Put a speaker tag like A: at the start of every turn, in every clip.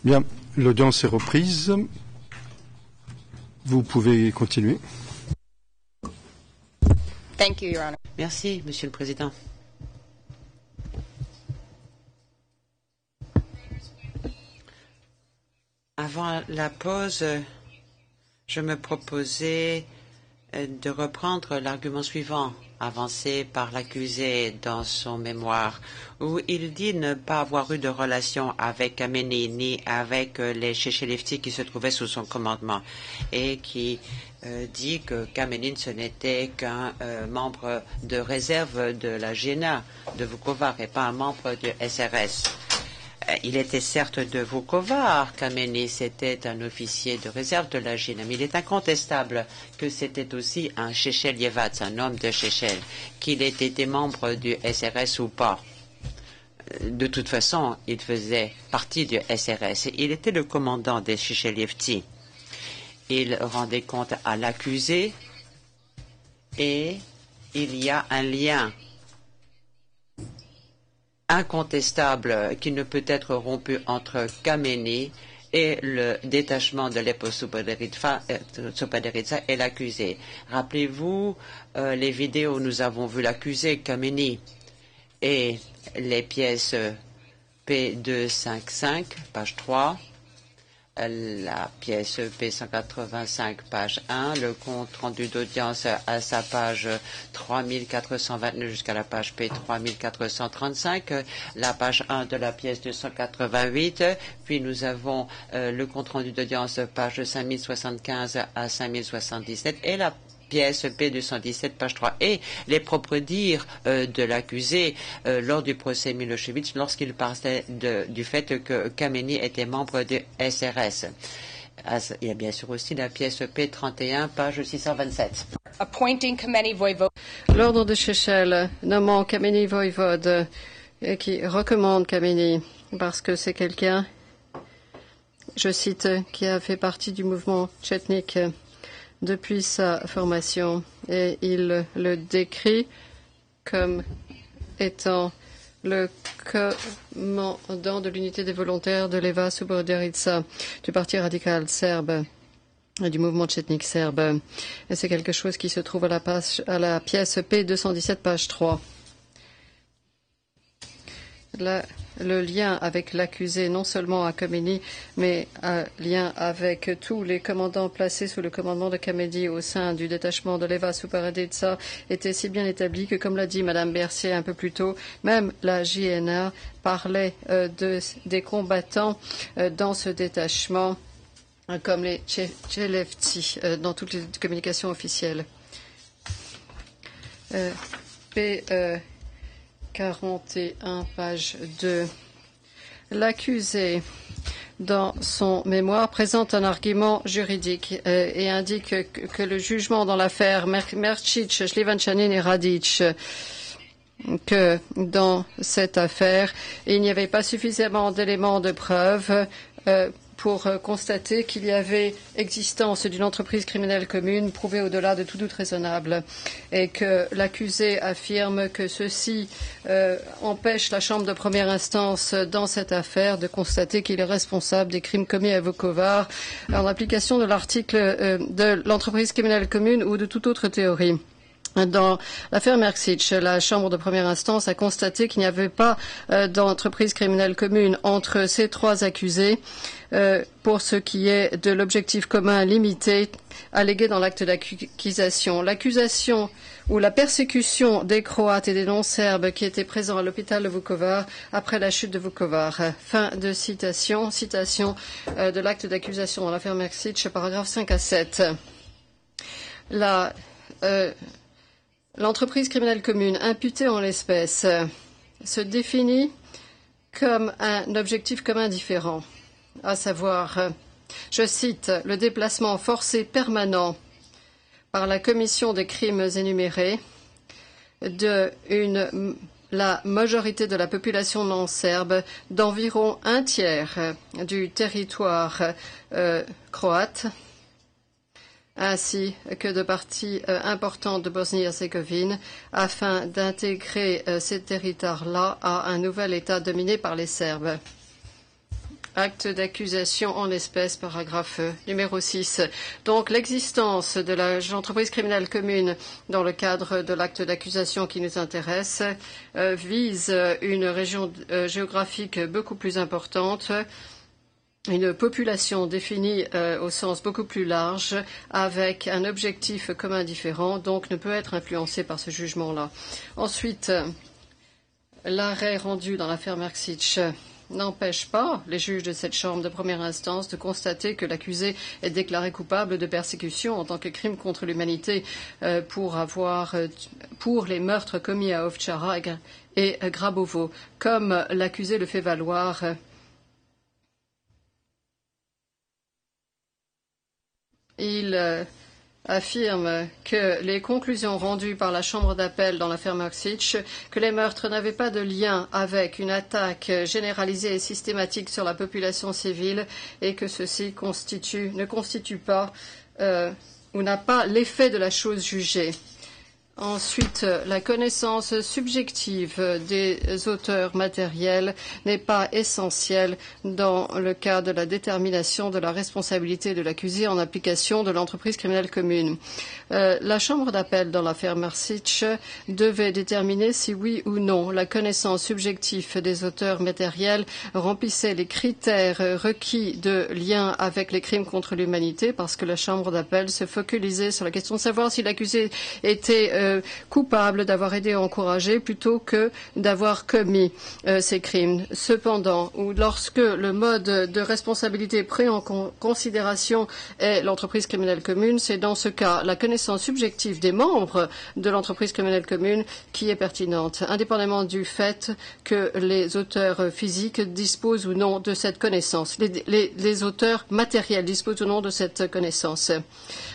A: Bien, l'audience est reprise. Vous pouvez continuer.
B: Thank you, Your Honor.
C: Merci, Monsieur le Président. Avant la pause, je me proposais de reprendre l'argument suivant avancé par l'accusé dans son mémoire, où il dit ne pas avoir eu de relation avec Khamenei ni avec les Chechelefti qui se trouvaient sous son commandement et qui dit que Khamenei ce n'était qu'un membre de réserve de la GNA de Vukovar et pas un membre du SRS. Il était certes de Vukovar, Khamenei, c'était un officier de réserve de la GNA, mais il est incontestable que c'était aussi un Chechel-Yevatz, un homme de Chechel, qu'il ait été membre du SRS ou pas. De toute façon, il faisait partie du SRS. Il était le commandant des Chechel-Yevti. Il rendait compte à l'accusé et il y a un lien incontestable qui ne peut être rompu entre Khamenei et le détachement de l'EPO Supaderitsa et l'accusé. Rappelez-vous les vidéos où nous avons vu l'accusé Khamenei et les pièces P255, page 3, la pièce P185, page 1, le compte rendu d'audience à sa page 3429 jusqu'à la page P3435, la page 1 de la pièce 288, puis nous avons le compte rendu d'audience page 5075 à 5077 et la pièce P217, page 3, et les propres dires de l'accusé lors du procès Milosevic lorsqu'il parlait du fait que Khamenei était membre du SRS. Il y a bien sûr aussi la pièce P31, page 627.
D: L'ordre de Chechel nommant Khamenei voïvode qui recommande Khamenei parce que c'est quelqu'un, je cite, qui a fait partie du mouvement tchétnique depuis sa formation et il le décrit comme étant le commandant de l'unité des volontaires de l'EVA Suboderitsa du Parti radical serbe et du mouvement tchétnique serbe. Et c'est quelque chose qui se trouve à la pièce P217, page 3. Le lien avec l'accusé, non seulement à Khamenei, mais un lien avec tous les commandants placés sous le commandement de Khamenei au sein du détachement de l'EVA Supaderitsa était si bien établi que, comme l'a dit Madame Bercier un peu plus tôt, même la JNA parlait des combattants dans ce détachement, comme les Chechelefti, dans toutes les communications officielles. P41, page 2. L'accusé, dans son mémoire, présente un argument juridique et indique que le jugement dans l'affaire Mercic, Slivanchanin et Radic, que dans cette affaire, il n'y avait pas suffisamment d'éléments de preuve pour constater qu'il y avait existence d'une entreprise criminelle commune prouvée au-delà de tout doute raisonnable et que l'accusé affirme que ceci empêche la Chambre de première instance dans cette affaire de constater qu'il est responsable des crimes commis à Vukovar en application de l'article de l'entreprise criminelle commune ou de toute autre théorie. Dans l'affaire Mercic, la Chambre de première instance a constaté qu'il n'y avait pas d'entreprise criminelle commune entre ces trois accusés pour ce qui est de l'objectif commun limité allégué dans l'acte d'accusation. L'accusation ou la persécution des Croates et des non-Serbes qui étaient présents à l'hôpital de Vukovar après la chute de Vukovar. Fin de citation. Citation de l'acte d'accusation dans l'affaire Mercic, paragraphe 5 à 7. L'entreprise criminelle commune imputée en l'espèce se définit comme un objectif commun différent, à savoir, je cite, le déplacement forcé permanent par la commission des crimes énumérés de la majorité de la population non serbe d'environ un tiers du territoire croate, ainsi que de parties importantes de Bosnie-Herzégovine, afin d'intégrer ces territoires-là à un nouvel État dominé par les Serbes. acte d'accusation en espèces, paragraphe numéro 6. Donc, l'existence de l'entreprise criminelle commune dans le cadre de l'acte d'accusation qui nous intéresse vise une région géographique beaucoup plus importante, une population définie au sens beaucoup plus large, avec un objectif commun différent, donc ne peut être influencée par ce jugement-là. Ensuite, l'arrêt rendu dans l'affaire Merksic n'empêche pas les juges de cette chambre de première instance de constater que l'accusé est déclaré coupable de persécution en tant que crime contre l'humanité pour les meurtres commis à Ovtchara et Grabovo, comme l'accusé le fait valoir. Il affirme que les conclusions rendues par la Chambre d'appel dans l'affaire Merksic, que les meurtres n'avaient pas de lien avec une attaque généralisée et systématique sur la population civile et que ceci ne constitue pas ou n'a pas l'effet de la chose jugée. Ensuite, la connaissance subjective des auteurs matériels n'est pas essentielle dans le cas de la détermination de la responsabilité de l'accusé en application de l'entreprise criminelle commune. La Chambre d'appel dans l'affaire Merksic devait déterminer si oui ou non la connaissance subjective des auteurs matériels remplissait les critères requis de lien avec les crimes contre l'humanité, parce que la Chambre d'appel se focalisait sur la question de savoir si l'accusé était coupable d'avoir aidé et encouragé plutôt que d'avoir commis ces crimes. Cependant, lorsque le mode de responsabilité pris en considération est l'entreprise criminelle commune, c'est dans ce cas la connaissance subjective des membres de l'entreprise criminelle commune qui est pertinente, indépendamment du fait que les auteurs physiques disposent ou non de cette connaissance. Les auteurs matériels disposent ou non de cette connaissance.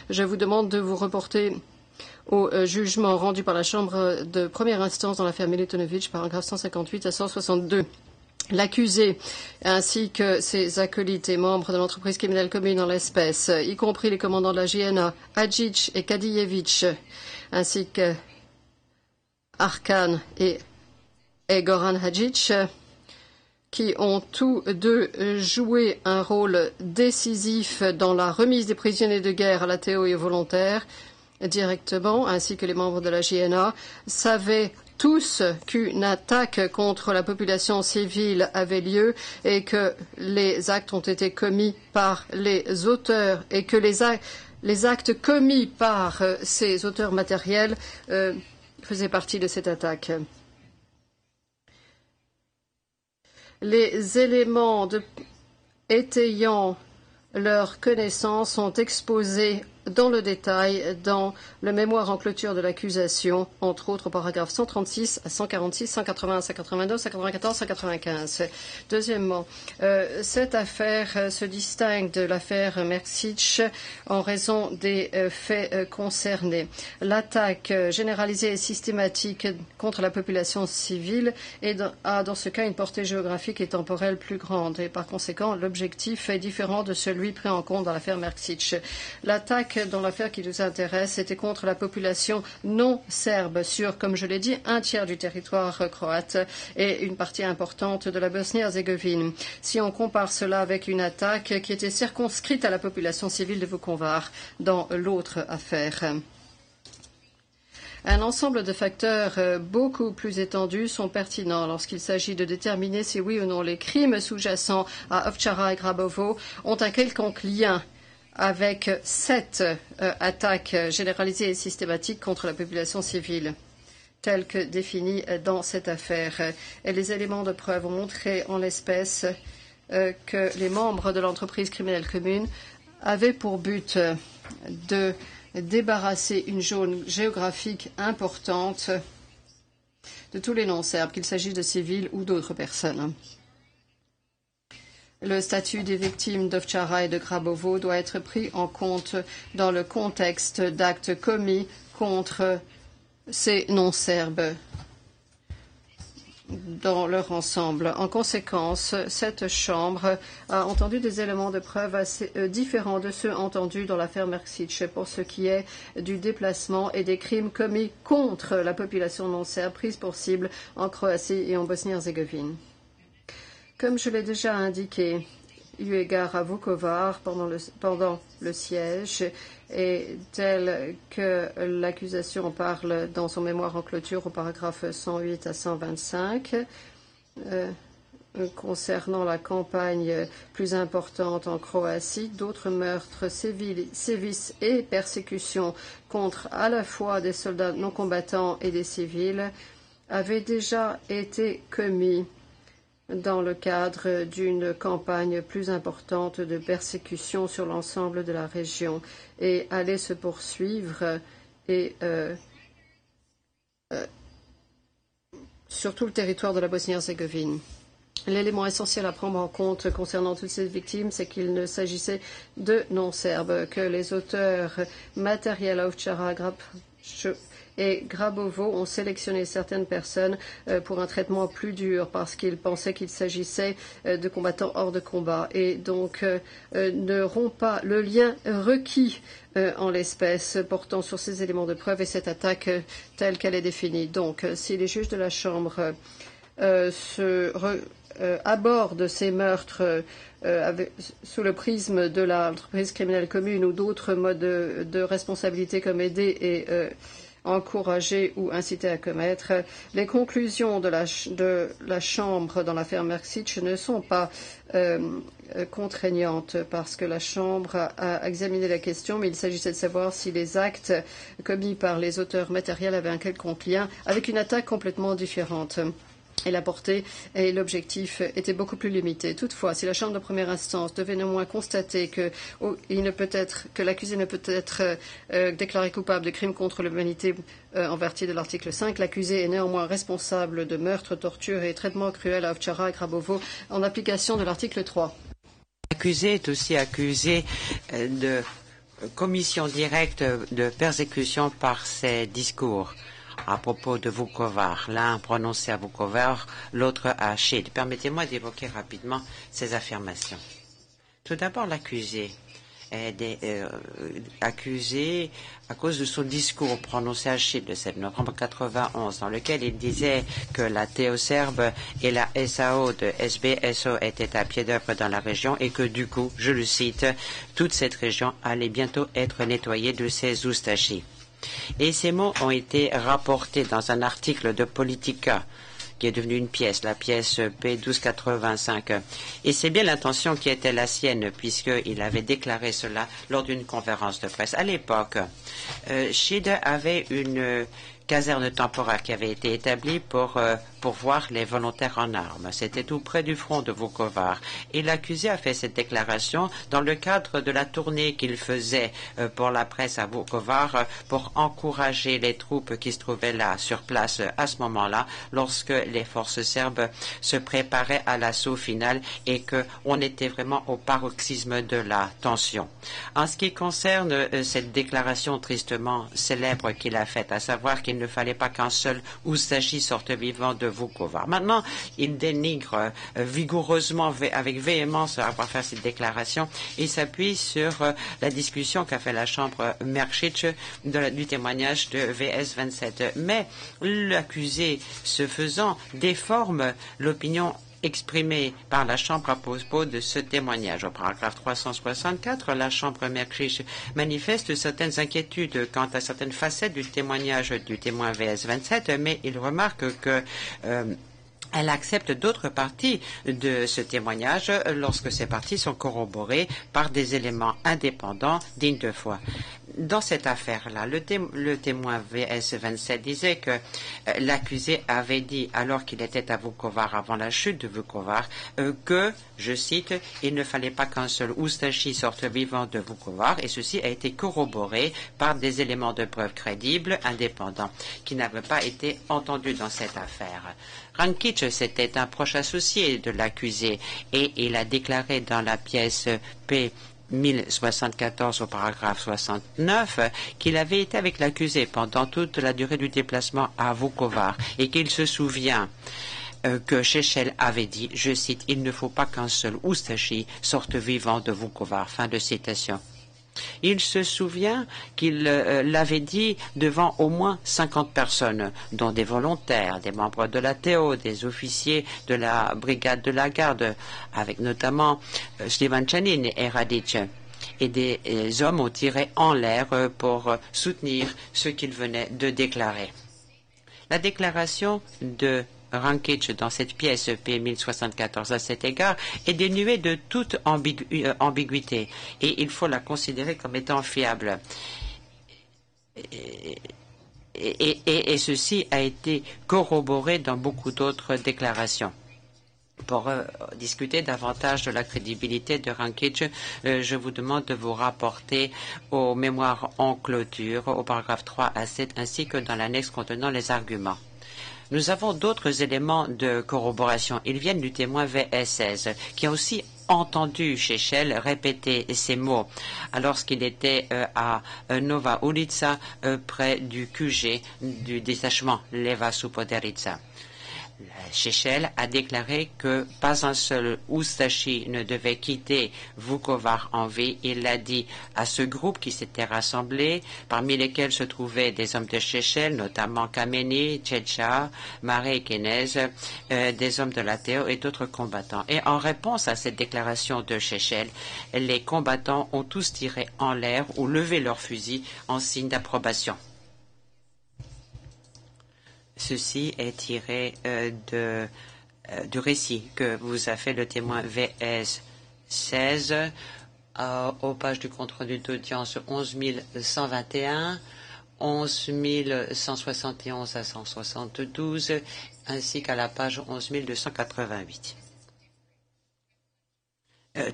D: Je vous demande de vous reporter au jugement rendu par la Chambre de première instance dans l'affaire Militonovic, paragraphe 158 à 162. L'accusé, ainsi que ses acolytes et membres de l'entreprise criminelle commune en l'espèce, y compris les commandants de la JNA, Hadjic et Kadijevich, ainsi que Arkan et Goran Hadjic, qui ont tous deux joué un rôle décisif dans la remise des prisonniers de guerre à la Théo et aux volontaires, directement, ainsi que les membres de la JNA, savaient tous qu'une attaque contre la population civile avait lieu et que les actes ont été commis par les auteurs et que les actes commis par ces auteurs matériels faisaient partie de cette attaque. Les éléments étayant leurs connaissances sont exposés dans le détail dans le mémoire en clôture de l'accusation, entre autres au paragraphe 136 à 146, 180, 182, 194, 195. Deuxièmement, cette affaire se distingue de l'affaire Merksic en raison des faits concernés. L'attaque généralisée et systématique contre la population civile a dans ce cas une portée géographique et temporelle plus grande et par conséquent l'objectif est différent de celui pris en compte dans l'affaire Merksic. L'attaque dans l'affaire qui nous intéresse était contre la population non serbe sur, comme je l'ai dit, un tiers du territoire croate et une partie importante de la Bosnie-Herzégovine. Si on compare cela avec une attaque qui était circonscrite à la population civile de Vukovar dans l'autre affaire. Un ensemble de facteurs beaucoup plus étendus sont pertinents lorsqu'il s'agit de déterminer si oui ou non les crimes sous-jacents à Ovtchara et Grabovo ont un quelconque lien avec cette attaque généralisée et systématique contre la population civile, telle que définie dans cette affaire. Et les éléments de preuve ont montré en l'espèce que les membres de l'entreprise criminelle commune avaient pour but de débarrasser une zone géographique importante de tous les non-serbes, qu'il s'agisse de civils ou d'autres personnes. Le statut des victimes d'Ovtchara et de Grabovo doit être pris en compte dans le contexte d'actes commis contre ces non-serbes dans leur ensemble. En conséquence, cette Chambre a entendu des éléments de preuve assez différents de ceux entendus dans l'affaire Merksic pour ce qui est du déplacement et des crimes commis contre la population non-serbe prise pour cible en Croatie et en Bosnie-Herzégovine. Comme je l'ai déjà indiqué, eu égard à Vukovar pendant le siège et tel que l'accusation parle dans son mémoire en clôture au paragraphe 108 à 125 concernant la campagne plus importante en Croatie, d'autres meurtres, sévices et persécutions contre à la fois des soldats non combattants et des civils avaient déjà été commis dans le cadre d'une campagne plus importante de persécution sur l'ensemble de la région et allaient se poursuivre et sur tout le territoire de la Bosnie-Herzégovine. L'élément essentiel à prendre en compte concernant toutes ces victimes, c'est qu'il ne s'agissait de non-serbes, que les auteurs matériels Ovčara et Grabovo ont sélectionné certaines personnes pour un traitement plus dur parce qu'ils pensaient qu'il s'agissait de combattants hors de combat et donc ne rompt pas le lien requis en l'espèce portant sur ces éléments de preuve et cette attaque telle qu'elle est définie. Donc, si les juges de la Chambre abordent ces meurtres sous le prisme de l'entreprise criminelle commune ou d'autres modes de responsabilité comme aider et encourager ou inciter à commettre. Les conclusions de la Chambre dans l'affaire Merksic ne sont pas contraignantes parce que la Chambre a examiné la question, mais il s'agissait de savoir si les actes commis par les auteurs matériels avaient un quelconque lien avec une attaque complètement différente. Et la portée et l'objectif étaient beaucoup plus limités. Toutefois, si la Chambre de première instance devait néanmoins constater que l'accusé ne peut être déclaré coupable de crimes contre l'humanité en vertu de l'article 5, l'accusé est néanmoins responsable de meurtre, torture et traitement cruel à Ovčara et Grabovo en application de l'article 3.
C: L'accusé est aussi accusé de commission directe de persécution par ses discours à propos de Vukovar, l'un prononcé à Vukovar, l'autre à Šid. Permettez-moi d'évoquer rapidement ces affirmations. Tout d'abord, l'accusé est accusé à cause de son discours prononcé à Šid le 7 novembre 1991, dans lequel il disait que la TO serbe et la SAO de SBSO étaient à pied d'œuvre dans la région et que du coup, je le cite, toute cette région allait bientôt être nettoyée de ses oustachis. Et ces mots ont été rapportés dans un article de Politica, qui est devenu une pièce, la pièce P1285. Et c'est bien l'intention qui était la sienne, puisqu'il avait déclaré cela lors d'une conférence de presse. À l'époque, Šid avait une caserne temporaire qui avait été établie pour voir les volontaires en armes. C'était tout près du front de Vukovar. Et l'accusé a fait cette déclaration dans le cadre de la tournée qu'il faisait pour la presse à Vukovar pour encourager les troupes qui se trouvaient là, sur place, à ce moment-là, lorsque les forces serbes se préparaient à l'assaut final et qu'on était vraiment au paroxysme de la tension. En ce qui concerne cette déclaration tristement célèbre qu'il a faite, à savoir qu'il ne fallait pas qu'un seul oustachi sorte vivant de Vukovar. Maintenant, il dénigre vigoureusement, avec véhémence, avoir fait cette déclaration et s'appuie sur la discussion qu'a fait la Chambre Merksic du témoignage de VS27. Mais l'accusé, ce faisant, déforme l'opinion exprimée par la Chambre à propos de ce témoignage. Au paragraphe 364, la Chambre Merksic manifeste certaines inquiétudes quant à certaines facettes du témoignage du témoin VS27, mais il remarque que elle accepte d'autres parties de ce témoignage lorsque ces parties sont corroborées par des éléments indépendants dignes de foi. Dans cette affaire-là, le témoin VS27 disait que l'accusé avait dit, alors qu'il était à Vukovar, avant la chute de Vukovar, que, je cite, il ne fallait pas qu'un seul oustachi sorte vivant de Vukovar, et ceci a été corroboré par des éléments de preuve crédibles, indépendants, qui n'avaient pas été entendus dans cette affaire. Rankic, c'était un proche associé de l'accusé, et il a déclaré dans la pièce P 1074 au paragraphe 69 qu'il avait été avec l'accusé pendant toute la durée du déplacement à Vukovar et qu'il se souvient que Šešelj avait dit, je cite, « Il ne faut pas qu'un seul oustachi sorte vivant de Vukovar ». Fin de citation. Il se souvient qu'il l'avait dit devant au moins 50 personnes, dont des volontaires, des membres de la Théo, des officiers de la brigade de la garde, avec notamment Slivanchanin et Radic. Et des hommes ont tiré en l'air pour soutenir ce qu'il venait de déclarer. La déclaration de Rankic dans cette pièce P1074 à cet égard est dénuée de toute ambiguïté et il faut la considérer comme étant fiable. Et ceci a été corroboré dans beaucoup d'autres déclarations. Pour discuter davantage de la crédibilité de Rankic, je vous demande de vous rapporter aux mémoires en clôture, au paragraphe 3 à 7, ainsi que dans l'annexe contenant les arguments. Nous avons d'autres éléments de corroboration. Ils viennent du témoin VS16, qui a aussi entendu Šešelj répéter ces mots lorsqu'il était à Nova Ulica, près du QG du détachement Leva Supoderica. Šešelj a déclaré que pas un seul Ustashi ne devait quitter Vukovar en vie. Il l'a dit à ce groupe qui s'était rassemblé, parmi lesquels se trouvaient des hommes de Šešelj, notamment Kameni, Tchetcha, Maré et Kenez, des hommes de la Théo et d'autres combattants. Et en réponse à cette déclaration de Šešelj, les combattants ont tous tiré en l'air ou levé leurs fusils en signe d'approbation. Ceci est tiré du récit que vous a fait le témoin VS 16 aux pages du compte-rendu d'audience 11121, 11171 à 172, ainsi qu'à la page 11288.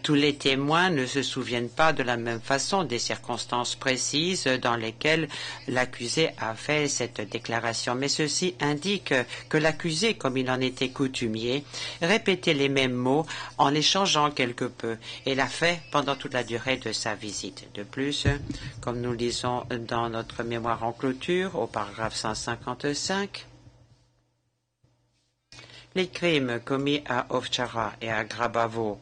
C: Tous les témoins ne se souviennent pas de la même façon des circonstances précises dans lesquelles l'accusé a fait cette déclaration, mais ceci indique que l'accusé, comme il en était coutumier, répétait les mêmes mots en les changeant quelque peu et l'a fait pendant toute la durée de sa visite. De plus, comme nous lisons dans notre mémoire en clôture, au paragraphe 155, les crimes commis à Ovtchara et à Grabavo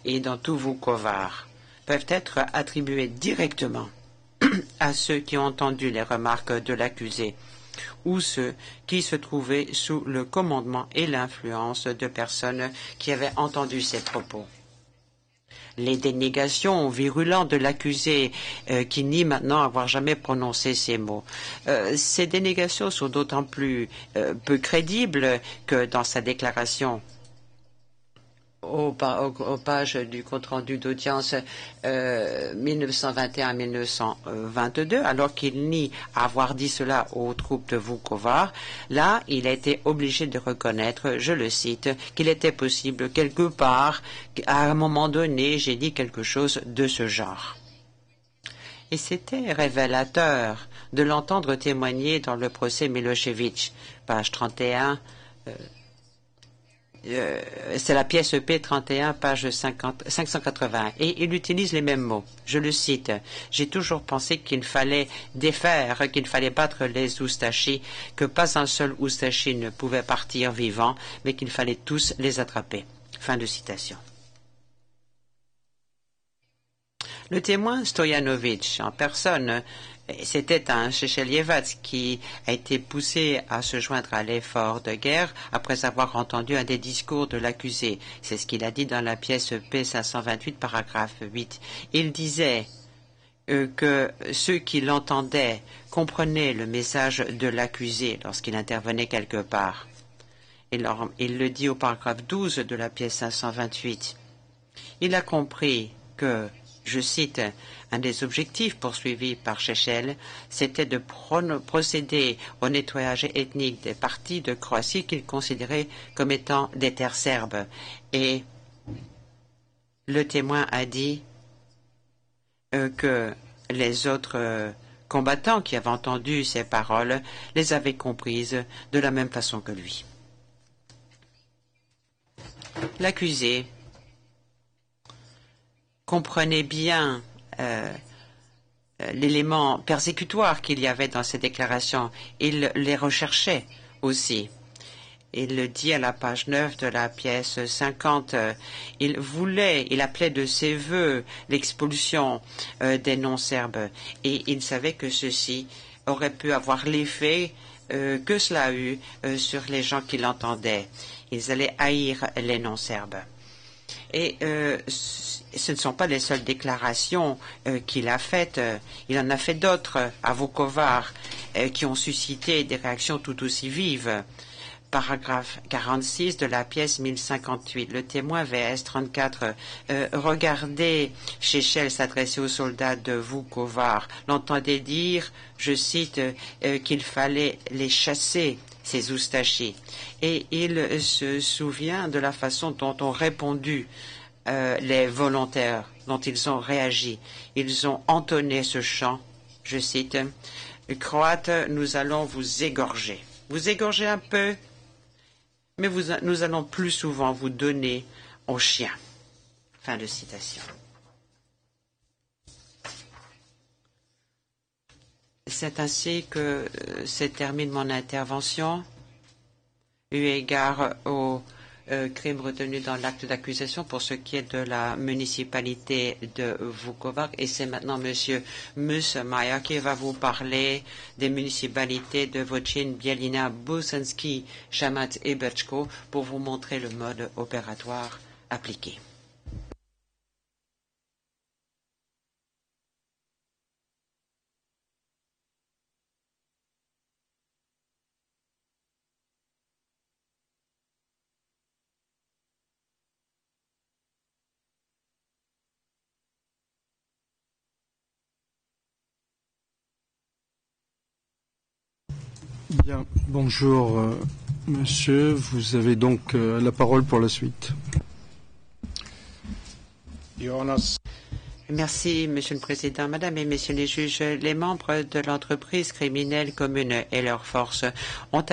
C: et dans tout Vukovar peuvent être attribués directement à ceux qui ont entendu les remarques de l'accusé ou ceux qui se trouvaient sous le commandement et l'influence de personnes qui avaient entendu ces propos. Les dénégations virulentes de l'accusé qui nie maintenant avoir jamais prononcé ces mots. Ces dénégations sont d'autant plus peu crédibles que dans sa déclaration aux pages du compte-rendu d'audience 1921-1922, alors qu'il nie avoir dit cela aux troupes de Vukovar, là, il a été obligé de reconnaître, je le cite, qu'il était possible quelque part, à un moment donné, j'ai dit quelque chose de ce genre. Et c'était révélateur de l'entendre témoigner dans le procès Milošević, page 31, c'est la pièce EP 31, page 580, et il utilise les mêmes mots. Je le cite. J'ai toujours pensé qu'il fallait défaire, qu'il fallait battre les Ustashis, que pas un seul Ustashi ne pouvait partir vivant, mais qu'il fallait tous les attraper. Fin de citation. Le témoin Stojanovic, en personne, c'était un Šešeljevac qui a été poussé à se joindre à l'effort de guerre après avoir entendu un des discours de l'accusé. C'est ce qu'il a dit dans la pièce P528, paragraphe 8. Il disait que ceux qui l'entendaient comprenaient le message de l'accusé lorsqu'il intervenait quelque part. Il le dit au paragraphe 12 de la pièce 528. Il a compris que, je cite, un des objectifs poursuivis par Šešelj, c'était de procéder au nettoyage ethnique des parties de Croatie qu'il considérait comme étant des terres serbes. Et le témoin a dit que les autres combattants qui avaient entendu ces paroles les avaient comprises de la même façon que lui. L'accusé comprenait bien l'élément persécutoire qu'il y avait dans ces déclarations. Il les recherchait aussi. Il le dit à la page 9 de la pièce 50. Il appelait de ses vœux l'expulsion des non-serbes et il savait que ceci aurait pu avoir l'effet que cela a eu sur les gens qui l'entendaient. Ils allaient haïr les non-serbes. Et ce ne sont pas les seules déclarations qu'il a faites. Il en a fait d'autres à Vukovar qui ont suscité des réactions tout aussi vives. Paragraphe 46 de la pièce 1058. Le témoin VS 34 regardez Chechel s'adresser aux soldats de Vukovar, l'entendait dire, je cite, qu'il fallait les chasser, ces oustachis. Et il se souvient de la façon dont ont répondu les volontaires, dont ils ont réagi. Ils ont entonné ce chant, je cite, Croates, nous allons vous égorger. Vous égorger un peu, mais nous allons plus souvent vous donner aux chiens. Fin de citation. C'est ainsi que se termine mon intervention, eu égard aux crimes retenus dans l'acte d'accusation pour ce qui est de la municipalité de Vukovar. Et c'est maintenant M. Musmayer qui va vous parler des municipalités de Vochin, Bielina, Bosanski, Shamat et Berchko pour vous montrer le mode opératoire appliqué.
A: Bien, bonjour monsieur, vous avez donc la parole pour la suite.
C: Merci, Monsieur le Président. Madame et Messieurs les juges, les membres de l'entreprise criminelle commune et leurs forces ont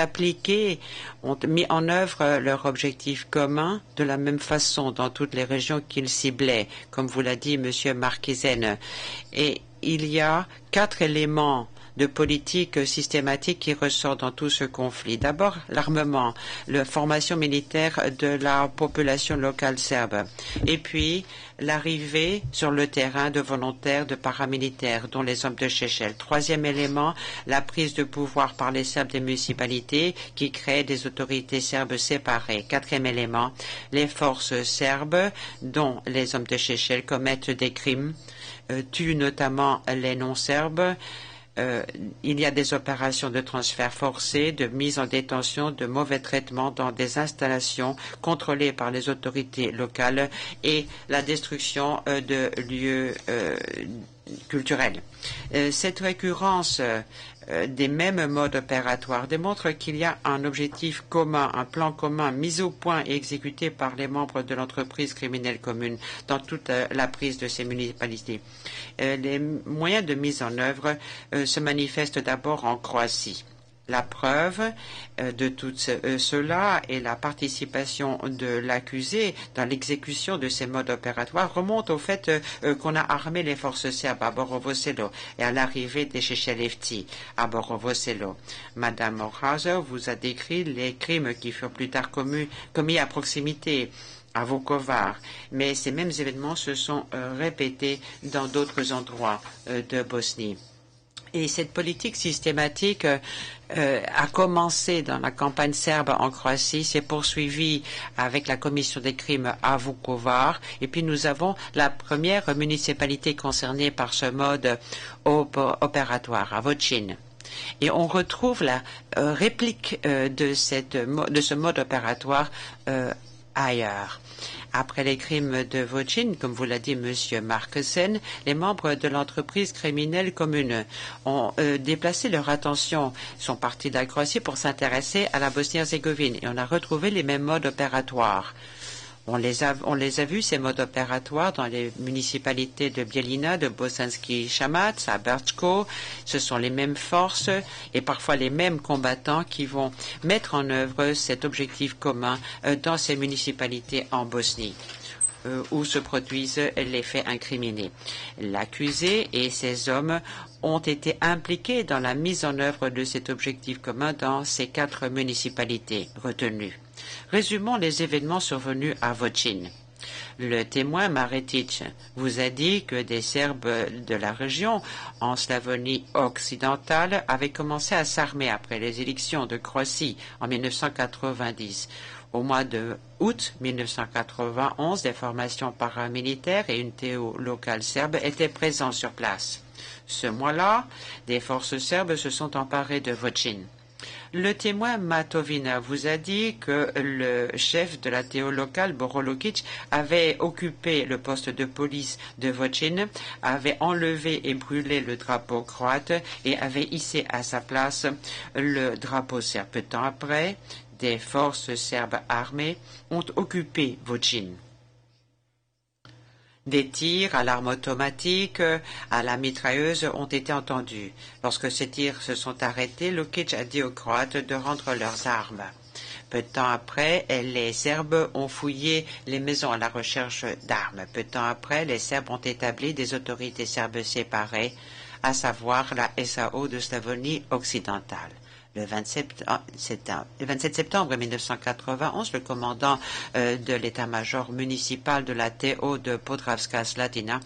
C: mis en œuvre leur objectif commun de la même façon dans toutes les régions qu'ils ciblaient, comme vous l'a dit Monsieur Marquisen. Et il y a 4 éléments de politique systématique qui ressort dans tout ce conflit. D'abord, l'armement, la formation militaire de la population locale serbe. Et puis, l'arrivée sur le terrain de volontaires, de paramilitaires, dont les hommes de Chechel. Troisième élément, la prise de pouvoir par les Serbes des municipalités qui créent des autorités serbes séparées. Quatrième élément, les forces serbes, dont les hommes de Chechel commettent des crimes, tuent notamment les non-serbes. Il y a des opérations de transfert forcé, de mise en détention, de mauvais traitement dans des installations contrôlées par les autorités locales et la destruction de lieux culturels. Cette récurrence des mêmes modes opératoires démontre qu'il y a un objectif commun, un plan commun mis au point et exécuté par les membres de l'entreprise criminelle commune dans toute la prise de ces municipalités. Les moyens de mise en œuvre se manifestent d'abord en Croatie. La preuve de tout cela et la participation de l'accusé dans l'exécution de ces modes opératoires remonte au fait qu'on a armé les forces serbes à Borovo Selo et à l'arrivée des Chechelevci à Borovo Selo. Madame Morhauser vous a décrit les crimes qui furent plus tard commis à proximité à Vukovar, mais ces mêmes événements se sont répétés dans d'autres endroits de Bosnie. Et cette politique systématique a commencé dans la campagne serbe en Croatie, s'est poursuivie avec la commission des crimes à Vukovar, et puis nous avons la première municipalité concernée par ce mode opératoire, à Vochin. Et on retrouve la réplique de ce mode opératoire ailleurs. Après les crimes de Vochin, comme vous l'a dit M. Marquesen, les membres de l'entreprise criminelle commune ont déplacé leur attention, sont partis de la Croatie pour s'intéresser à la Bosnie-Herzégovine et on a retrouvé les mêmes modes opératoires. On les a vus, ces modes opératoires, dans les municipalités de Bielina, de Bosanski Shamat, à Berchko. Ce sont les mêmes forces et parfois les mêmes combattants qui vont mettre en œuvre cet objectif commun dans ces municipalités en Bosnie. où se produisent les faits incriminés. L'accusé et ses hommes ont été impliqués dans la mise en œuvre de cet objectif commun dans ces 4 municipalités retenues. Résumons les événements survenus à Voćin. Le témoin Maretic vous a dit que des Serbes de la région, en Slavonie occidentale, avaient commencé à s'armer après les élections de Croatie en 1990. Au mois d'août 1991, des formations paramilitaires et une TO locale serbe étaient présents sur place. Ce mois-là, des forces serbes se sont emparées de Voćin. Le témoin Matovina vous a dit que le chef de la TO locale, Boro Lukic, avait occupé le poste de police de Voćin, avait enlevé et brûlé le drapeau croate et avait hissé à sa place le drapeau serbe. Peu de temps après, des forces serbes armées ont occupé Voćin. Des tirs à l'arme automatique, à la mitrailleuse ont été entendus. Lorsque ces tirs se sont arrêtés, Lukic a dit aux Croates de rendre leurs armes. Peu de temps après, les Serbes ont fouillé les maisons à la recherche d'armes. Peu de temps après, les Serbes ont établi des autorités serbes séparées, à savoir la SAO de Slavonie occidentale. Le 27 septembre 1991, le commandant de l'état-major municipal de la TO de Podravska Slatina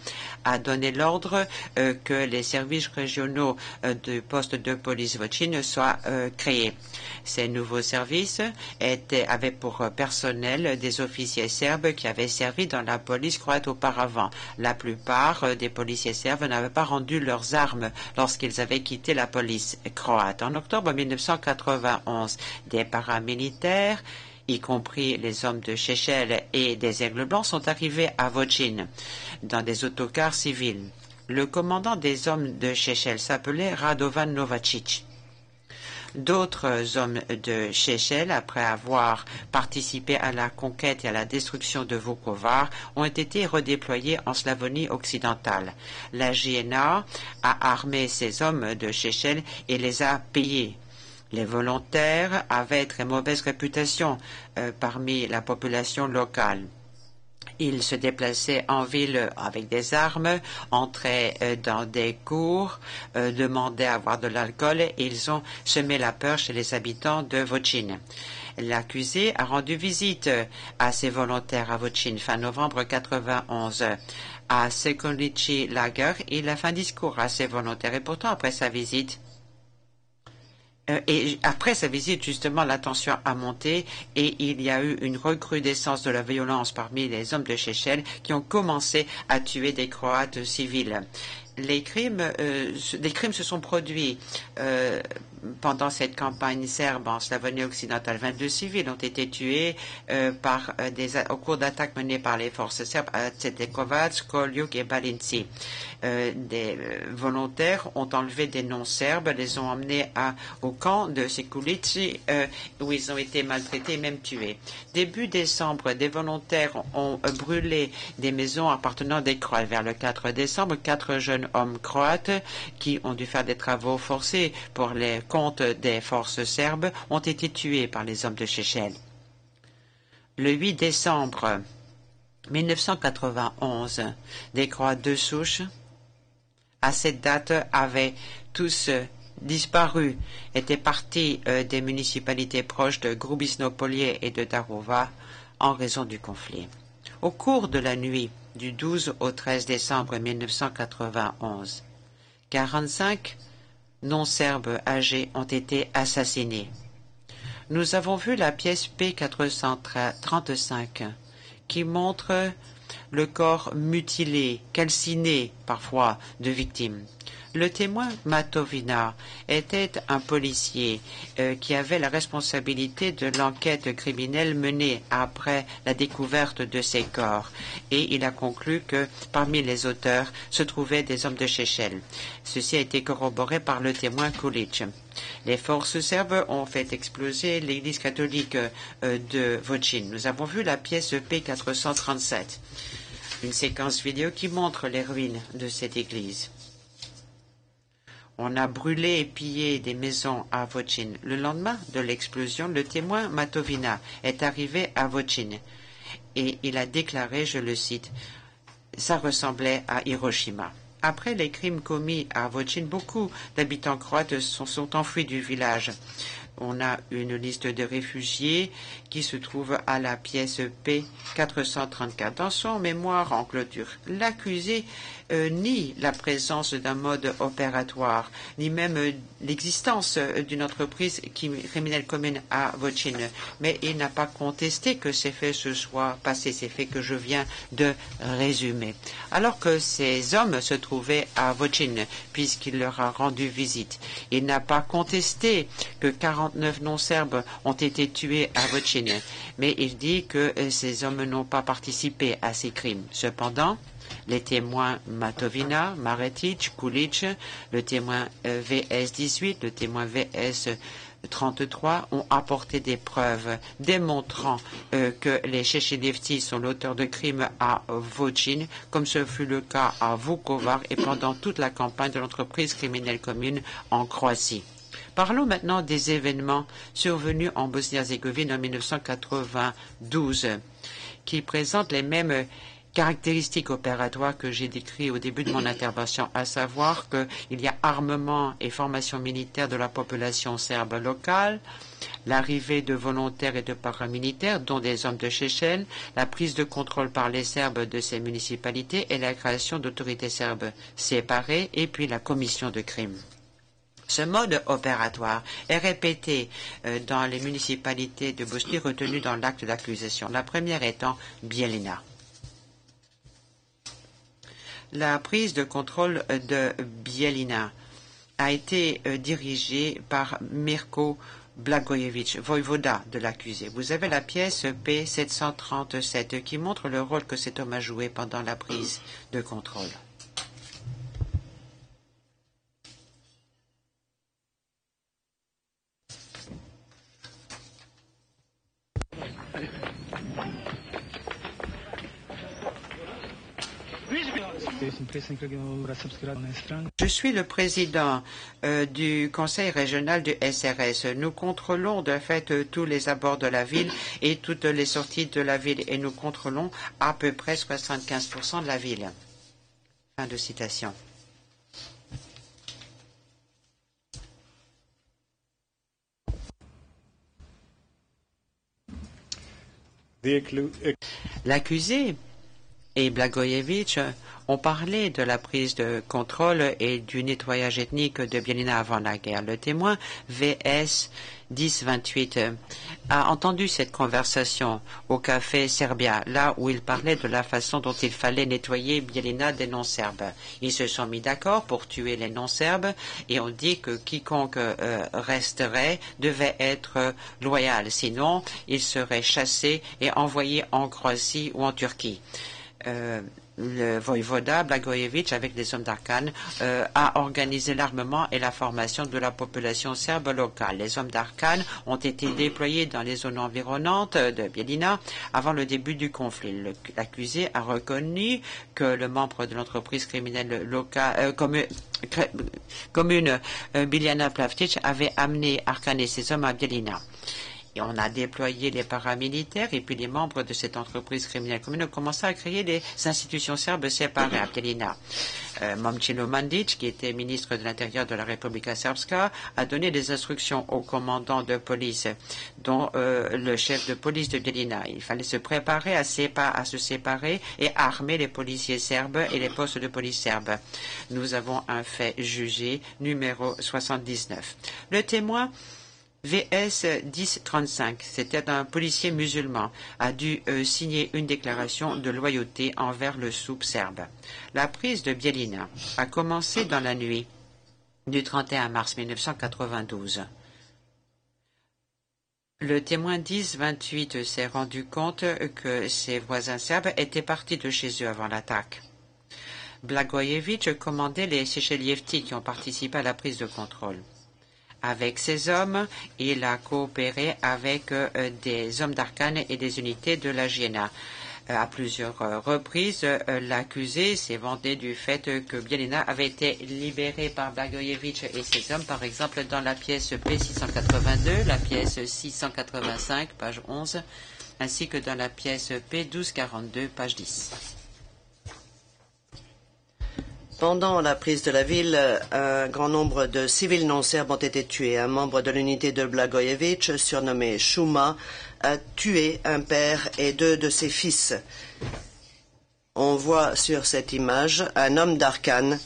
C: a donné l'ordre que les services régionaux du poste de police Voćin soient créés. Ces nouveaux services avaient pour personnel des officiers serbes qui avaient servi dans la police croate auparavant. La plupart des policiers serbes n'avaient pas rendu leurs armes lorsqu'ils avaient quitté la police croate. En octobre 1991, des paramilitaires, y compris les hommes de Šešelj et des Aigles Blancs, sont arrivés à Voćin dans des autocars civils. Le commandant des hommes de Šešelj s'appelait Radovan Novačić. D'autres hommes de Šešelj, après avoir participé à la conquête et à la destruction de Vukovar, ont été redéployés en Slavonie occidentale. La JNA a armé ces hommes de Šešelj et les a payés. Les volontaires avaient très mauvaise réputation parmi la population locale. Ils se déplaçaient en ville avec des armes, entraient dans des cours, demandaient à boire de l'alcool et ils ont semé la peur chez les habitants de Voćin. L'accusé a rendu visite à ces volontaires à Voćin fin novembre 1991. À Sekonici Lager, il a fait un discours à ces volontaires et pourtant après sa visite, justement, la tension a monté et il y a eu une recrudescence de la violence parmi les hommes de Šešelj qui ont commencé à tuer des Croates civils. Des crimes se sont produits pendant cette campagne serbe en Slavonie occidentale. 22 civils ont été tués au cours d'attaques menées par les forces serbes à Cetekovac, Koljuk et Balinci. Des volontaires ont enlevé des non-serbes, les ont emmenés au camp de Sekulici où ils ont été maltraités et même tués. Début décembre, des volontaires ont brûlé des maisons appartenant des Croates. Vers le 4 décembre, 4 jeunes hommes croates qui ont dû faire des travaux forcés pour les comptes des forces serbes ont été tués par les hommes de Šešelj. Le 8 décembre 1991, des Croates de souche, à cette date, avaient tous disparu, étaient partis des municipalités proches de Grubisno-Polje et de Daruva en raison du conflit. Au cours de la nuit du 12 au 13 décembre 1991, 45 non-serbes âgés ont été assassinés. Nous avons vu la pièce P435 qui montre le corps mutilé, calciné parfois de victimes. Le témoin Matovina était un policier qui avait la responsabilité de l'enquête criminelle menée après la découverte de ces corps et il a conclu que parmi les auteurs se trouvaient des hommes de Šešelj. Ceci a été corroboré par le témoin Kulic. Les forces serbes ont fait exploser l'église catholique de Voćin. Nous avons vu la pièce P437, une séquence vidéo qui montre les ruines de cette église. On a brûlé et pillé des maisons à Voćin. Le lendemain de l'explosion, le témoin Matovina est arrivé à Voćin et il a déclaré, je le cite, « Ça ressemblait à Hiroshima ». Après les crimes commis à Vochin, beaucoup d'habitants croates sont enfuis du village. On a une liste de réfugiés qui se trouve à la pièce P434. Dans son mémoire en clôture, l'accusé nie la présence d'un mode opératoire, ni même l'existence d'une entreprise criminelle commune à Vochin. Mais il n'a pas contesté que ces faits se soient passés, ces faits que je viens de résumer. Alors que ces hommes se trouvaient à Vochin, puisqu'il leur a rendu visite, il n'a pas contesté que 49 non-serbes ont été tués à Vochin, mais il dit que ces hommes n'ont pas participé à ces crimes. Cependant, les témoins Matovina, Maretic, Kulic, le témoin VS-18, le témoin VS-33 ont apporté des preuves démontrant que les Chechenevci sont l'auteur de crimes à Vochin, comme ce fut le cas à Vukovar et pendant toute la campagne de l'entreprise criminelle commune en Croatie. Parlons maintenant des événements survenus en Bosnie-Herzégovine en 1992, qui présentent les mêmes caractéristiques opératoires que j'ai décrites au début de mon intervention, à savoir qu'il y a armement et formation militaire de la population serbe locale, l'arrivée de volontaires et de paramilitaires, dont des hommes de Tchétchène, la prise de contrôle par les Serbes de ces municipalités et la création d'autorités serbes séparées, et puis la commission de crimes. Ce mode opératoire est répété dans les municipalités de Bosnie retenues dans l'acte d'accusation, la première étant Bijeljina. La prise de contrôle de Bijeljina a été dirigée par Mirko Blagojević, voïvoda de l'accusé. Vous avez la pièce P737 qui montre le rôle que cet homme a joué pendant la prise de contrôle. Je suis le président du conseil régional du SRS. Nous contrôlons de fait tous les abords de la ville et toutes les sorties de la ville et nous contrôlons à peu près 75% de la ville. Fin de citation. L'accusé et Blagojević ont parlé de la prise de contrôle et du nettoyage ethnique de Bijeljina avant la guerre. Le témoin VS 1028 a entendu cette conversation au café Serbia, là où il parlait de la façon dont il fallait nettoyer Bijeljina des non-serbes. Ils se sont mis d'accord pour tuer les non-serbes et on dit que quiconque resterait devait être loyal, sinon il serait chassé et envoyé en Croatie ou en Turquie. Le voïvoda Blagojević, avec les hommes d'Arkan, a organisé l'armement et la formation de la population serbe locale. Les hommes d'Arkan ont été déployés dans les zones environnantes de Bijeljina avant le début du conflit. L'accusé a reconnu que le membre de l'entreprise criminelle locale, commune Biljana Plavčić avait amené Arkan et ses hommes à Bijeljina. Et on a déployé les paramilitaires et puis les membres de cette entreprise criminelle commune ont commencé à créer des institutions serbes séparées à Bijeljina. Momčilo Mandić, qui était ministre de l'Intérieur de la Republika Srpska, a donné des instructions au commandant de police, dont le chef de police de Bijeljina. Il fallait se préparer à se séparer et armer les policiers serbes et les postes de police serbes. Nous avons un fait jugé numéro 79. Le témoin VS 1035, c'était un policier musulman, a dû signer une déclaration de loyauté envers le souk serbe. La prise de Bijeljina a commencé dans la nuit du 31 mars 1992. Le témoin 1028 s'est rendu compte que ses voisins serbes étaient partis de chez eux avant l'attaque. Blagojević commandait les Chechenevci qui ont participé à la prise de contrôle. Avec ces hommes, il a coopéré avec des hommes d'Arkan et des unités de la Jiena. À plusieurs reprises, l'accusé s'est vanté du fait que Bijeljina avait été libéré par Blagojević et ses hommes, par exemple dans la pièce P682, la pièce 685, page 11, ainsi que dans la pièce P1242, page 10.
B: Pendant la prise de la ville, un grand nombre de civils non serbes ont été tués. Un membre de l'unité de Blagojevic, surnommé Shuma, a tué un père et 2 de ses fils. On voit sur cette image un homme d'Arkan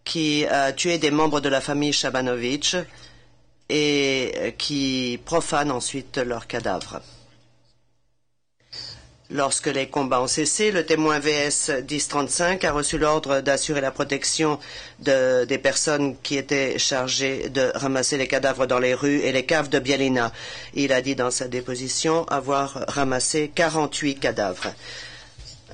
B: qui a tué des membres de la famille Shabanovic et qui profane ensuite leurs cadavres. Lorsque les combats ont cessé, le témoin VS 1035 a reçu l'ordre d'assurer la protection des personnes qui étaient chargées de ramasser les cadavres dans les rues et les caves de Bielina. Il a dit dans sa déposition avoir ramassé 48 cadavres.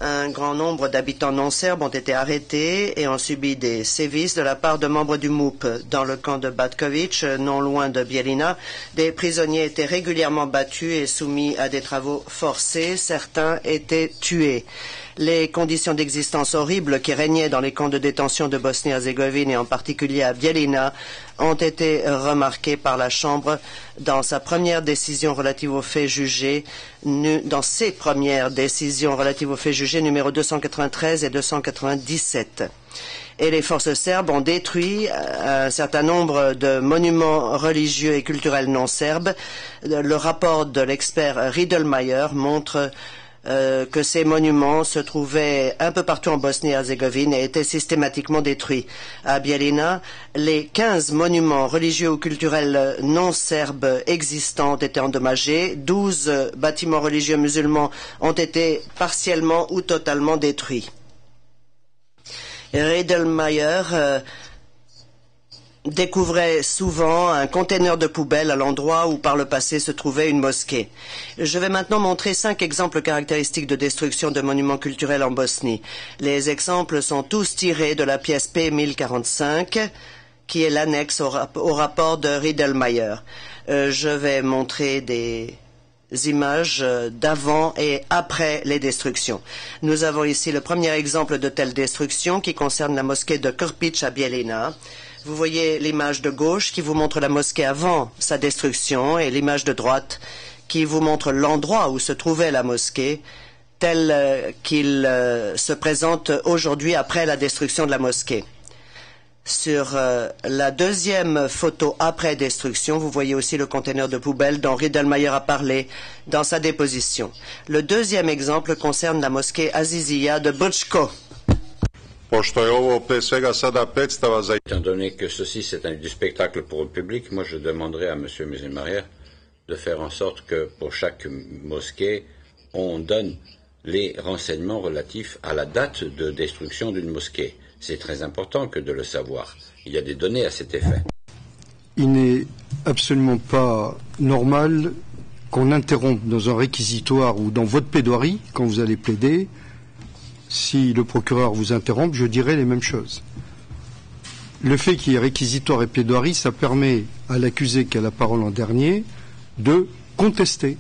B: Un grand nombre d'habitants non serbes ont été arrêtés et ont subi des sévices de la part de membres du MUP. Dans le camp de Batkovic, non loin de Bielina, des prisonniers étaient régulièrement battus et soumis à des travaux forcés. Certains étaient tués. Les conditions d'existence horribles qui régnaient dans les camps de détention de Bosnie-Herzégovine et en particulier à Bielina ont été remarquées par la Chambre dans sa première décision relative aux faits jugés, dans ses premières décisions relatives aux faits jugés numéro 293 et 297. Et les forces serbes ont détruit un certain nombre de monuments religieux et culturels non serbes. Le rapport de l'expert Riedelmeier montre que ces monuments se trouvaient un peu partout en Bosnie-Herzégovine et étaient systématiquement détruits. À Bielina, les 15 monuments religieux ou culturels non serbes existants ont été endommagés. 12 bâtiments religieux musulmans ont été partiellement ou totalement détruits. Riedelmeier découvrait souvent un conteneur de poubelle à l'endroit où par le passé se trouvait une mosquée. Je vais maintenant montrer 5 exemples caractéristiques de destruction de monuments culturels en Bosnie. Les exemples sont tous tirés de la pièce P1045, qui est l'annexe au rapport de Riedelmeier. Je vais montrer des images d'avant et après les destructions. Nous avons ici le premier exemple de telle destruction qui concerne la mosquée de Krpić à Bielina. Vous voyez l'image de gauche qui vous montre la mosquée avant sa destruction et l'image de droite qui vous montre l'endroit où se trouvait la mosquée tel qu'il se présente aujourd'hui après la destruction de la mosquée. Sur la deuxième photo après destruction, vous voyez aussi le conteneur de poubelle dont Riedelmeier a parlé dans sa déposition. Le deuxième exemple concerne la mosquée Azizia de Brčko.
E: Étant donné que ceci c'est du spectacle pour le public, moi je demanderai à M. Mizemarier de faire en sorte que pour chaque mosquée, on donne les renseignements relatifs à la date de destruction d'une mosquée. C'est très important que de le savoir. Il y a des données à cet effet.
A: Il n'est absolument pas normal qu'on interrompe dans un réquisitoire ou dans votre plaidoirie, quand vous allez plaider. Si le procureur vous interrompt, je dirai les mêmes choses. Le fait qu'il y ait réquisitoire et plaidoirie, ça permet à l'accusé qui a la parole en dernier de contester.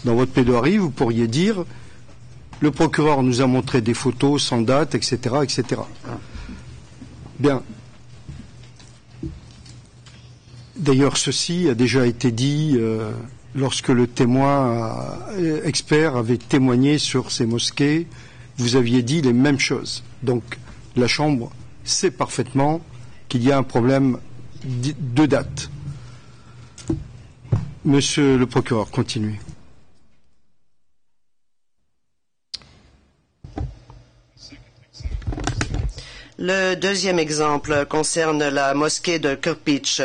A: Dans votre plaidoirie, vous pourriez dire le procureur nous a montré des photos sans date, etc., etc. Bien. D'ailleurs, ceci a déjà été dit lorsque le témoin expert avait témoigné sur ces mosquées. Vous aviez dit les mêmes choses. Donc, la Chambre sait parfaitement qu'il y a un problème de date. Monsieur le procureur, continuez.
B: Le deuxième exemple concerne la mosquée de Krpić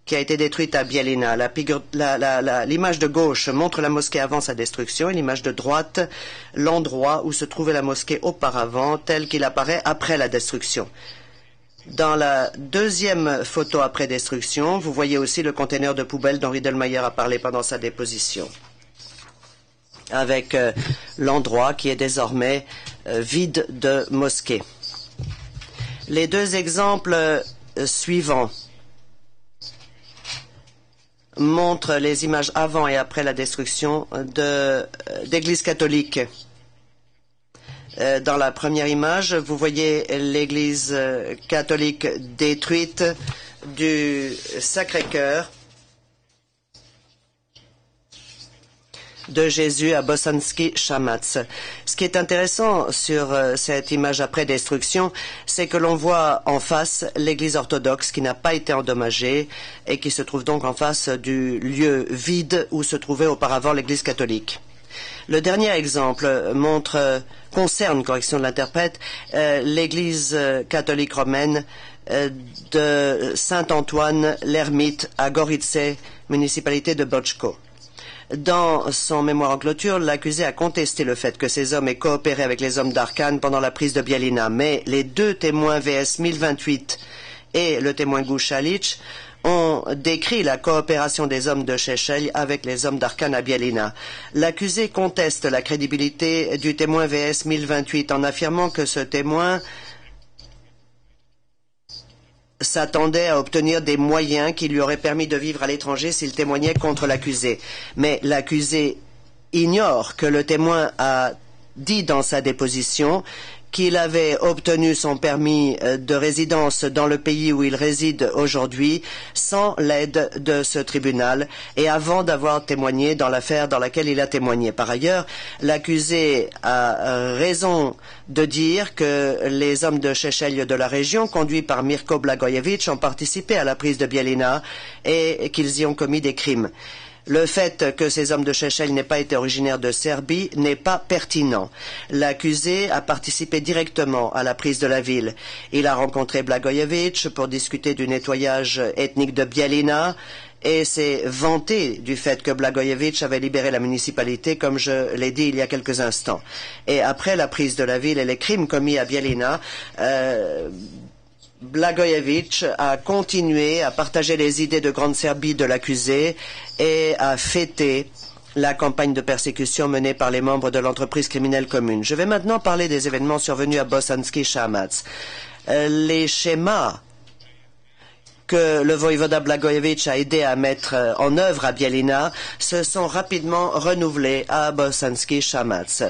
B: qui a été détruite à Bielina. L'image de gauche montre la mosquée avant sa destruction et l'image de droite l'endroit où se trouvait la mosquée auparavant tel qu'il apparaît après la destruction. Dans la deuxième photo après destruction, vous voyez aussi le conteneur de poubelle dont Riedelmeier a parlé pendant sa déposition, avec l'endroit qui est désormais vide de mosquée. Les deux exemples suivants montrent les images avant et après la destruction d'églises catholiques. Dans la première image, vous voyez l'église catholique détruite du Sacré-Cœur. de Jésus à Bosanski Shamac. Ce qui est intéressant sur cette image après destruction, c'est que l'on voit en face l'église orthodoxe qui n'a pas été endommagée et qui se trouve donc en face du lieu vide où se trouvait auparavant l'église catholique. Le dernier exemple concerne, correction de l'interprète, l'église catholique romaine de Saint-Antoine l'Ermite à Gorice, municipalité de Bochco. Dans son mémoire en clôture, l'accusé a contesté le fait que ces hommes aient coopéré avec les hommes d'Arkan pendant la prise de Bielina, mais les deux témoins VS 1028 et le témoin Gouchalich ont décrit la coopération des hommes de Shechelj avec les hommes d'Arkan à Bielina. L'accusé conteste la crédibilité du témoin VS 1028 en affirmant que ce témoin s'attendait à obtenir des moyens qui lui auraient permis de vivre à l'étranger s'il témoignait contre l'accusé. Mais l'accusé ignore que le témoin a dit dans sa déposition qu'il avait obtenu son permis de résidence dans le pays où il réside aujourd'hui sans l'aide de ce tribunal et avant d'avoir témoigné dans l'affaire dans laquelle il a témoigné. Par ailleurs, l'accusé a raison de dire que les hommes de Shechelj de la région, conduits par Mirko Blagojevic, ont participé à la prise de Bielina et qu'ils y ont commis des crimes. Le fait que ces hommes de Shechelj n'aient pas été originaires de Serbie n'est pas pertinent. L'accusé a participé directement à la prise de la ville. Il a rencontré Blagojevic pour discuter du nettoyage ethnique de Bielina et s'est vanté du fait que Blagojevic avait libéré la municipalité, comme je l'ai dit il y a quelques instants. Et après la prise de la ville et les crimes commis à Bielina, Blagojevic a continué à partager les idées de Grande Serbie de l'accusé et a fêté la campagne de persécution menée par les membres de l'entreprise criminelle commune. Je vais maintenant parler des événements survenus à Bosanski Shamac. Les schémas que le voïvoda Blagojevic a aidé à mettre en œuvre à Bielina se sont rapidement renouvelés à Bosanski Shamac.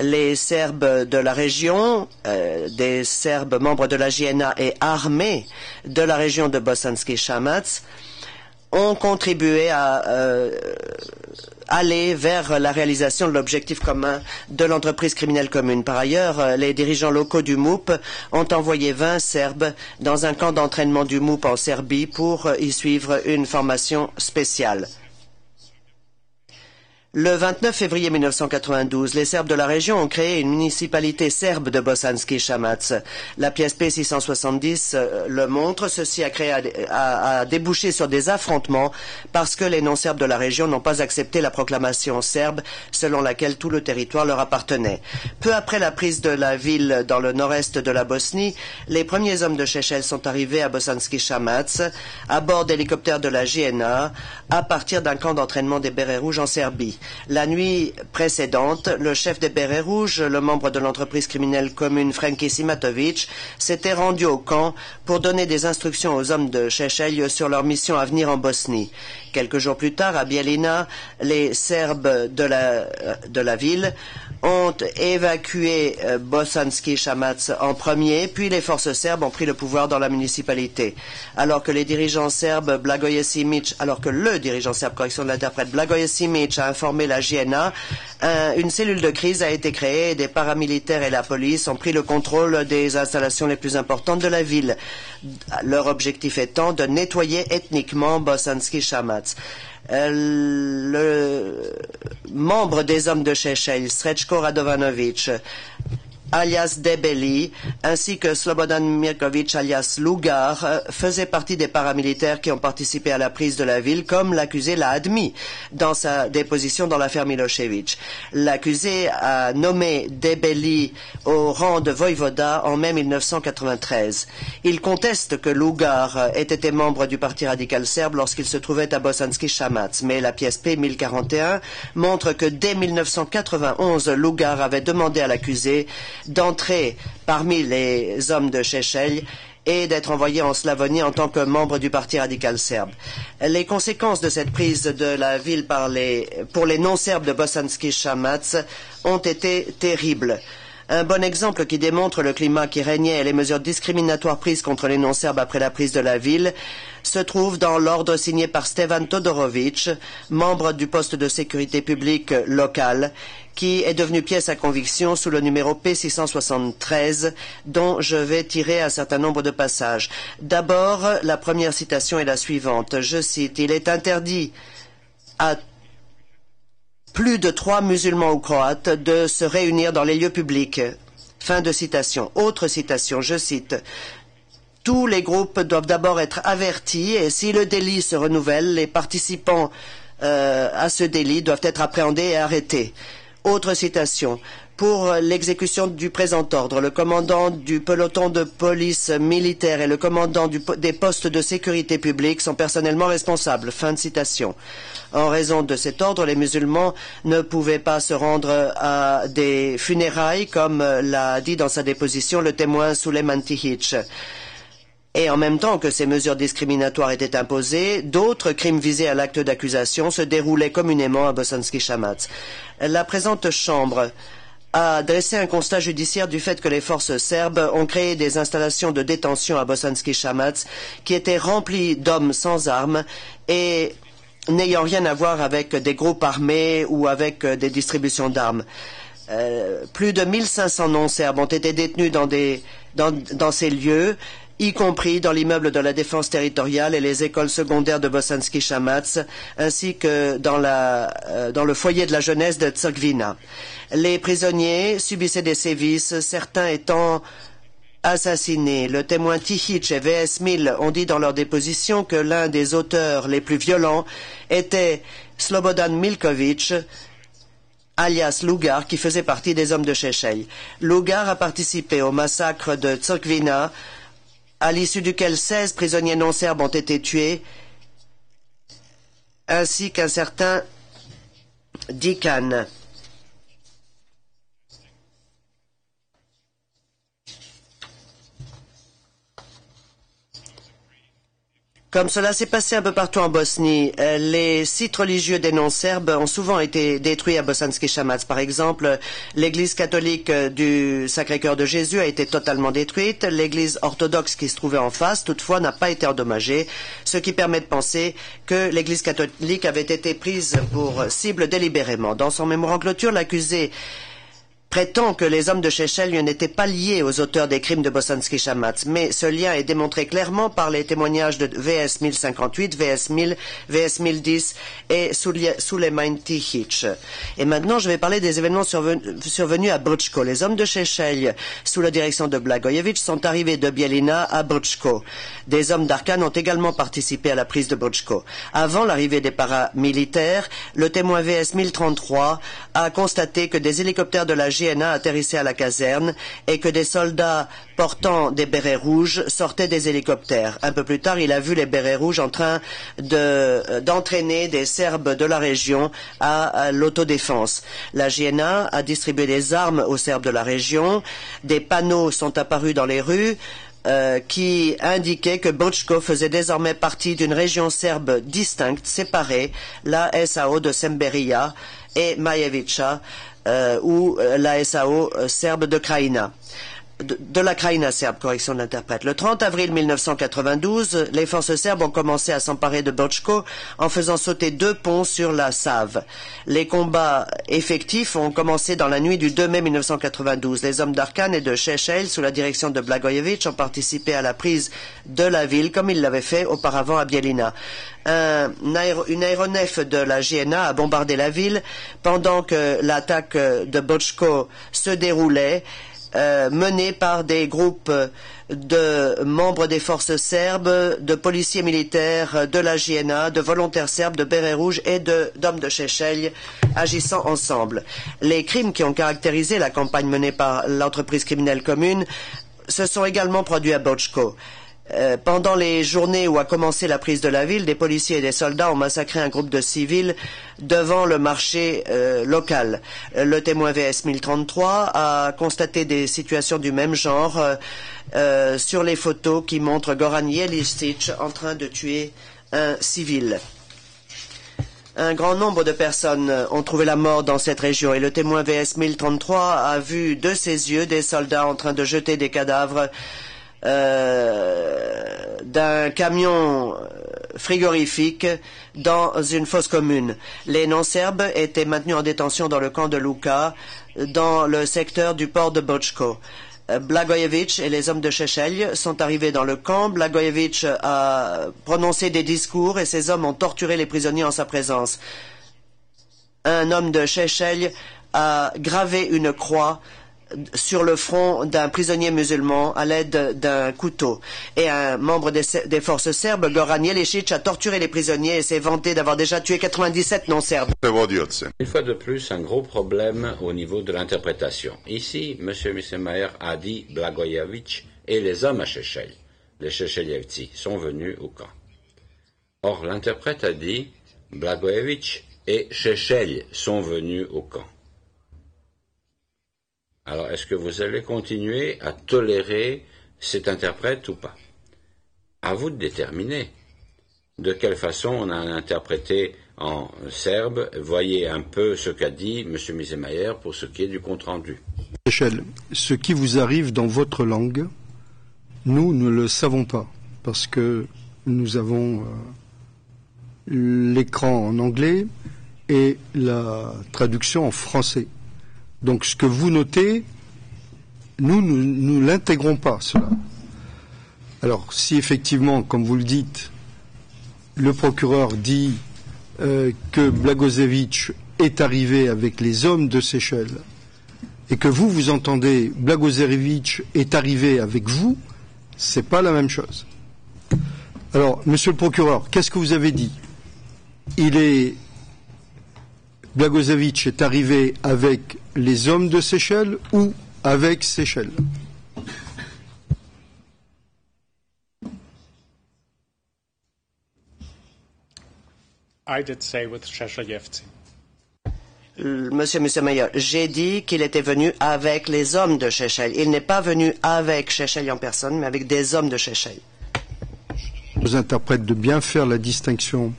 B: Les Serbes de la région, des Serbes membres de la JNA et armés de la région de Bosanski Shamac, ont contribué à aller vers la réalisation de l'objectif commun de l'entreprise criminelle commune. Par ailleurs, les dirigeants locaux du MOUP ont envoyé 20 Serbes dans un camp d'entraînement du MOUP en Serbie pour y suivre une formation spéciale. Le 29 février 1992, les Serbes de la région ont créé une municipalité serbe de Bosanski Shamac. La pièce P670 le montre. Ceci a débouché sur des affrontements parce que les non-serbes de la région n'ont pas accepté la proclamation serbe selon laquelle tout le territoire leur appartenait. Peu après la prise de la ville dans le nord-est de la Bosnie, les premiers hommes de Shechelj sont arrivés à Bosanski Shamac à bord d'hélicoptères de la JNA à partir d'un camp d'entraînement des Bérets Rouges en Serbie. La nuit précédente, le chef des Bérets Rouges, le membre de l'entreprise criminelle commune Franki Simatovic, s'était rendu au camp pour donner des instructions aux hommes de Shechelj sur leur mission à venir en Bosnie. Quelques jours plus tard, à Bielina, les Serbes de la ville ont évacué Bosanski Shamac en premier, puis les forces serbes ont pris le pouvoir dans la municipalité. Alors que le dirigeant serbe Blagoje Simic a informé la JNA, une cellule de crise a été créée et des paramilitaires et la police ont pris le contrôle des installations les plus importantes de la ville. Leur objectif étant de nettoyer ethniquement Bosanski Shamac. Le membre des hommes de Shechelj, Srećko Radovanovic, alias Debeli, ainsi que Slobodan Mirkovic, alias Lugar, faisaient partie des paramilitaires qui ont participé à la prise de la ville, comme l'accusé l'a admis dans sa déposition dans l'affaire Milosevic. L'accusé a nommé Debeli au rang de voïvoda en mai 1993. Il conteste que Lugar ait été membre du Parti radical serbe lorsqu'il se trouvait à Bosanski Shamac, mais la pièce P 1041 montre que dès 1991, Lugar avait demandé à l'accusé d'entrer parmi les hommes de Shechelj et d'être envoyé en Slavonie en tant que membre du Parti radical serbe. Les conséquences de cette prise de la ville pour les non-serbes de Bosanski Shamac ont été terribles. Un bon exemple qui démontre le climat qui régnait et les mesures discriminatoires prises contre les non-serbes après la prise de la ville se trouve dans l'ordre signé par Stevan Todorovic, membre du poste de sécurité publique local, qui est devenu pièce à conviction sous le numéro P673, dont je vais tirer un certain nombre de passages. D'abord, la première citation est la suivante. Je cite, « Il est interdit à plus de 3 musulmans ou croates de se réunir dans les lieux publics. » Fin de citation. Autre citation, je cite, « Tous les groupes doivent d'abord être avertis et si le délit se renouvelle, les participants à ce délit doivent être appréhendés et arrêtés. » Autre citation. Pour l'exécution du présent ordre, le commandant du peloton de police militaire et le commandant des postes de sécurité publique sont personnellement responsables. Fin de citation. En raison de cet ordre, les musulmans ne pouvaient pas se rendre à des funérailles, comme l'a dit dans sa déposition le témoin Suleiman Tihic. Et en même temps que ces mesures discriminatoires étaient imposées, d'autres crimes visés à l'acte d'accusation se déroulaient communément à Bosanski Shamac. La présente Chambre a dressé un constat judiciaire du fait que les forces serbes ont créé des installations de détention à Bosanski Shamac qui étaient remplies d'hommes sans armes et n'ayant rien à voir avec des groupes armés ou avec des distributions d'armes. Plus de 1500 non-serbes ont été détenus dans ces lieux, y compris dans l'immeuble de la défense territoriale et les écoles secondaires de Bosanski Shamac, ainsi que dans le foyer de la jeunesse de Crkvina. Les prisonniers subissaient des sévices, certains étant assassinés. Le témoin Tihic et VS 1000 ont dit dans leur déposition que l'un des auteurs les plus violents était Slobodan Milkovic, alias Lugar, qui faisait partie des hommes de Šešelj. Lugar a participé au massacre de Crkvina, à l'issue duquel 16 prisonniers non-serbes ont été tués, ainsi qu'un certain Dikan. Comme cela s'est passé un peu partout en Bosnie, les sites religieux des non-serbes ont souvent été détruits à Bosanski Shamac. Par exemple, l'église catholique du Sacré-Cœur de Jésus a été totalement détruite. L'église orthodoxe qui se trouvait en face, toutefois, n'a pas été endommagée, ce qui permet de penser que l'église catholique avait été prise pour cible délibérément. Dans son mémoire en clôture, l'accusé prétend que les hommes de Šešelj n'étaient pas liés aux auteurs des crimes de Bosanski Shamac, mais ce lien est démontré clairement par les témoignages de VS 1058, VS 1000, VS 1010 et Suleiman Tihic. Et maintenant, je vais parler des événements survenus à Brčko. Les hommes de Šešelj, sous la direction de Blagojevic, sont arrivés de Bijeljina à Brčko. Des hommes d'Arkan ont également participé à la prise de Brčko. Avant l'arrivée des paramilitaires, le témoin VS 1033 a constaté que des hélicoptères de la GNA atterrissaient à la caserne et que des soldats portant des bérets rouges sortaient des hélicoptères. Un peu plus tard, il a vu les bérets rouges en train d'entraîner des Serbes de la région à l'autodéfense. La GNA a distribué des armes aux Serbes de la région. Des panneaux sont apparus dans les rues qui indiquaient que Brčko faisait désormais partie d'une région serbe distincte, séparée, la SAO de Semberija et Majevica, ou la SAO serbe de Krajina. De la Krajina serbe, correction de l'interprète. Le 30 avril 1992, les forces serbes ont commencé à s'emparer de Brčko en faisant sauter 2 ponts sur la Save. Les combats effectifs ont commencé dans la nuit du 2 mai 1992. Les hommes d'Arkan et de Šešelj, sous la direction de Blagojevic, ont participé à la prise de la ville comme ils l'avaient fait auparavant à Bijeljina. Une aéronef de la GNA a bombardé la ville pendant que l'attaque de Brčko se déroulait, menée par des groupes de membres des forces serbes, de policiers militaires, de la GNA, de volontaires serbes, de bérets rouges et d'hommes de Šešelj agissant ensemble. Les crimes qui ont caractérisé la campagne menée par l'entreprise criminelle commune se sont également produits à Brčko. Pendant les journées où a commencé la prise de la ville, des policiers et des soldats ont massacré un groupe de civils devant le marché local. Le témoin VS 1033 a constaté des situations du même genre sur les photos qui montrent Goran Jelistic en train de tuer un civil. Un grand nombre de personnes ont trouvé la mort dans cette région et le témoin VS 1033 a vu de ses yeux des soldats en train de jeter des cadavres d'un camion frigorifique dans une fosse commune. Les non-serbes étaient maintenus en détention dans le camp de Luka, dans le secteur du port de Bočko. Blagojević et les hommes de Šešelj sont arrivés dans le camp. Blagojević a prononcé des discours et ces hommes ont torturé les prisonniers en sa présence. Un homme de Šešelj a gravé une croix sur le front d'un prisonnier musulman à l'aide d'un couteau. Et un membre des forces serbes, Goran Jeličić, a torturé les prisonniers et s'est vanté d'avoir déjà tué 97 non-serbes.
E: Une fois de plus, un gros problème au niveau de l'interprétation. Ici, M. Mittermeier a dit Blagojević et les hommes à Šešelj, les Šešeljevci, sont venus au camp. Or, l'interprète a dit Blagojević et Šešelj sont venus au camp. Alors, est-ce que vous allez continuer à tolérer cet interprète ou pas? À vous de déterminer de quelle façon on a interprété en serbe. Voyez un peu ce qu'a dit M. Mittermeier pour ce qui est du compte-rendu.
A: Michel, ce qui vous arrive dans votre langue, nous ne le savons pas, parce que nous avons l'écran en anglais et la traduction en français. Donc ce que vous notez, nous ne l'intégrons pas, cela. Alors si effectivement, comme vous le dites, le procureur dit que Blagojević est arrivé avec les hommes de Šešelj et que vous entendez Blagojević est arrivé avec vous, c'est pas la même chose. Alors, monsieur le procureur, qu'est-ce que vous avez dit? Blagojević est arrivé avec les hommes de Šešelj ou avec Šešelj?
F: I did say with Šešeljevci.
B: Monsieur Mittermeier, j'ai dit qu'il était venu avec les hommes de Šešelj. Il n'est pas venu avec Šešelj en personne, mais avec des hommes de Šešelj.
A: Aux interprètes de bien faire la distinction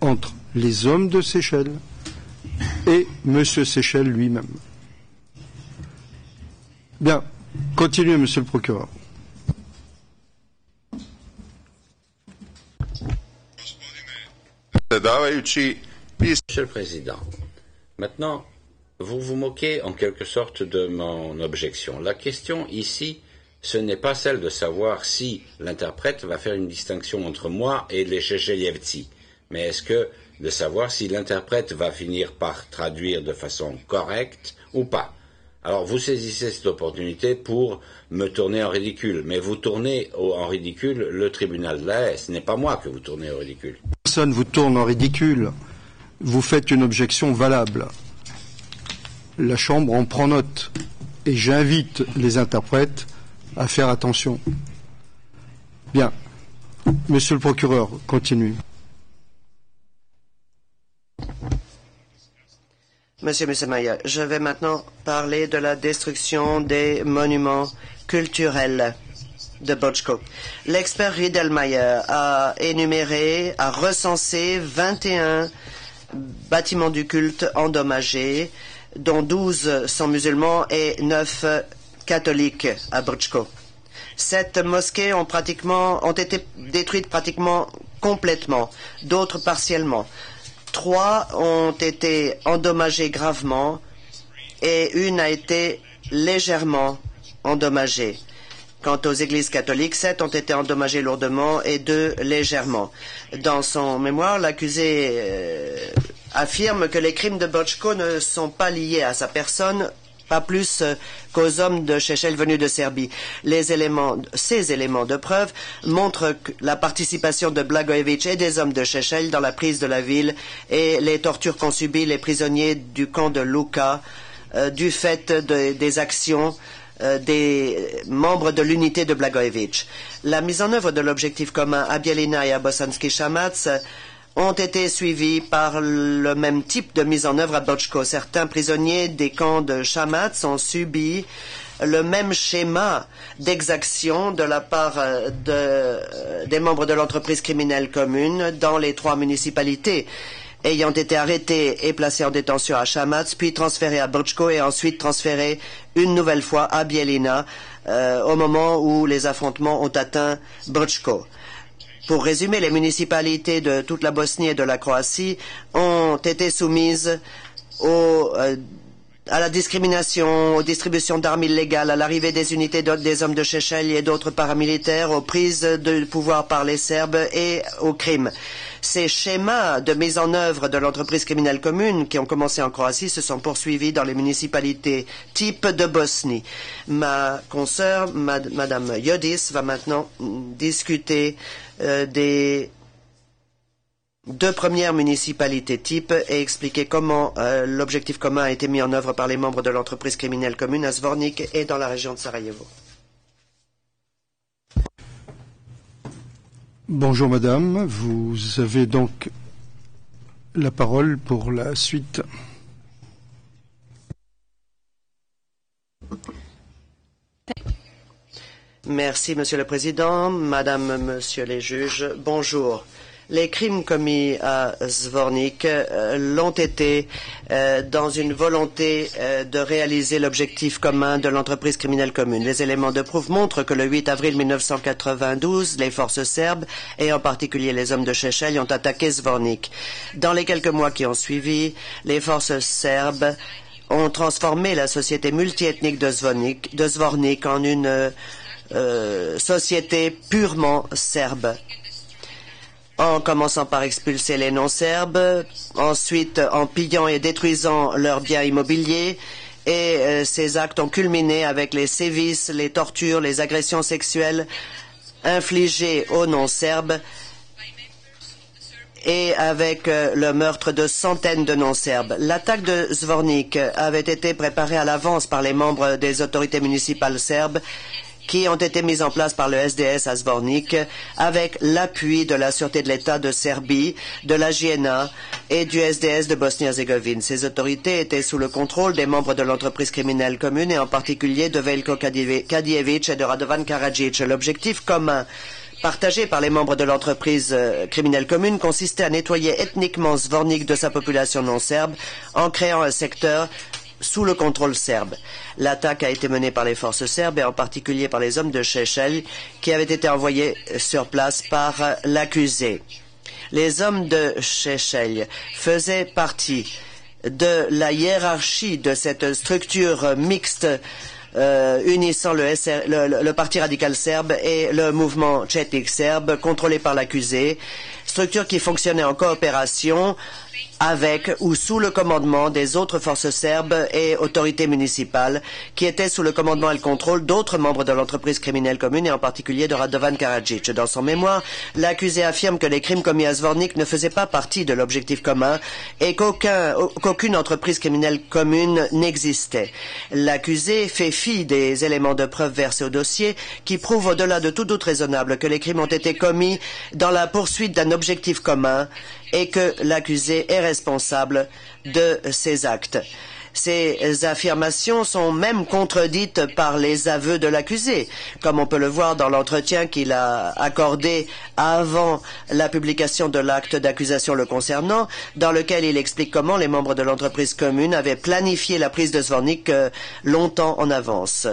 A: entre les hommes de Šešelj et monsieur Šešelj lui-même. Bien, continuez, monsieur le procureur.
E: Monsieur le Président, maintenant, vous vous moquez en quelque sorte de mon objection. La question ici, ce n'est pas celle de savoir si l'interprète va faire une distinction entre moi et les Šešeljevci, mais est-ce que de savoir si l'interprète va finir par traduire de façon correcte ou pas. Alors vous saisissez cette opportunité pour me tourner en ridicule, mais vous tournez en ridicule le tribunal de la Haye. Ce n'est pas moi que vous tournez en ridicule.
A: Personne vous tourne en ridicule. Vous faites une objection valable. La Chambre en prend note. Et j'invite les interprètes à faire attention. Bien. Monsieur le procureur, continue.
B: Monsieur Mittermeier, je vais maintenant parler de la destruction des monuments culturels de Bočko. L'expert Riedelmeier a recensé 21 bâtiments du culte endommagés, dont 12 sont musulmans et 9 catholiques à Bočko. Cette mosquée ont été détruites pratiquement complètement, d'autres partiellement. 3 ont été endommagées gravement et une a été légèrement endommagée. Quant aux églises catholiques, 7 ont été endommagées lourdement et 2 légèrement. Dans son mémoire, l'accusé affirme que les crimes de Bočko ne sont pas liés à sa personne, pas plus qu'aux hommes de Šešelj venus de Serbie. Ces éléments de preuve montrent la participation de Blagojević et des hommes de Šešelj dans la prise de la ville et les tortures qu'ont subies les prisonniers du camp de Luka du fait des actions des membres de l'unité de Blagojević. La mise en œuvre de l'objectif commun à Bijeljina et à Bosanski Šamac ont été suivis par le même type de mise en œuvre à Bočko. Certains prisonniers des camps de Šamac ont subi le même schéma d'exaction de la part des membres de l'entreprise criminelle commune dans les 3 municipalités. ayant été arrêté et placé en détention à Chamac, puis transféré à Brčko et ensuite transféré une nouvelle fois à Bijeljina au moment où les affrontements ont atteint Brčko. Pour résumer, les municipalités de toute la Bosnie et de la Croatie ont été soumises à la discrimination, aux distributions d'armes illégales, à l'arrivée des unités des hommes de Šešelj et d'autres paramilitaires, aux prises de pouvoir par les Serbes et aux crimes. Ces schémas de mise en œuvre de l'entreprise criminelle commune qui ont commencé en Croatie se sont poursuivis dans les municipalités type de Bosnie. Ma consoeur, Madame Yodiš, va maintenant discuter des deux premières municipalités type et expliquer comment l'objectif commun a été mis en œuvre par les membres de l'entreprise criminelle commune à Zvornik et dans la région de Sarajevo.
A: Bonjour madame, vous avez donc la parole pour la suite.
B: Merci Monsieur le Président, Madame, Monsieur les juges, bonjour. Les crimes commis à Zvornik l'ont été dans une volonté de réaliser l'objectif commun de l'entreprise criminelle commune. Les éléments de preuve montrent que le 8 avril 1992, les forces serbes, et en particulier les hommes de Šešelj, ont attaqué Zvornik. Dans les quelques mois qui ont suivi, les forces serbes ont transformé la société multiethnique de Zvornik en une société purement serbe. En commençant par expulser les non-serbes, ensuite en pillant et détruisant leurs biens immobiliers, et ces actes ont culminé avec les sévices, les tortures, les agressions sexuelles infligées aux non-serbes et avec le meurtre de centaines de non-serbes. L'attaque de Zvornik avait été préparée à l'avance par les membres des autorités municipales serbes qui ont été mises en place par le SDS à Zvornik avec l'appui de la Sûreté de l'État de Serbie, de la JNA et du SDS de Bosnie-Herzégovine. Ces autorités étaient sous le contrôle des membres de l'entreprise criminelle commune et en particulier de Veljko Kadijević et de Radovan Karadžić. L'objectif commun partagé par les membres de l'entreprise criminelle commune consistait à nettoyer ethniquement Zvornik de sa population non serbe en créant un secteur sous le contrôle serbe. L'attaque a été menée par les forces serbes et en particulier par les hommes de Šešelj qui avaient été envoyés sur place par l'accusé. Les hommes de Šešelj faisaient partie de la hiérarchie de cette structure mixte unissant le Parti radical serbe et le mouvement Četnik serbe contrôlé par l'accusé, structure qui fonctionnait en coopération avec ou sous le commandement des autres forces serbes et autorités municipales qui étaient sous le commandement et le contrôle d'autres membres de l'entreprise criminelle commune et en particulier de Radovan Karadžić. Dans son mémoire, l'accusé affirme que les crimes commis à Zvornik ne faisaient pas partie de l'objectif commun et qu'aucune entreprise criminelle commune n'existait. L'accusé fait fi des éléments de preuve versés au dossier qui prouvent au-delà de tout doute raisonnable que les crimes ont été commis dans la poursuite d'un objectif commun et que l'accusé est responsable de ces actes. Ces affirmations sont même contredites par les aveux de l'accusé, comme on peut le voir dans l'entretien qu'il a accordé avant la publication de l'acte d'accusation le concernant, dans lequel il explique comment les membres de l'entreprise commune avaient planifié la prise de Zvornik longtemps en avance.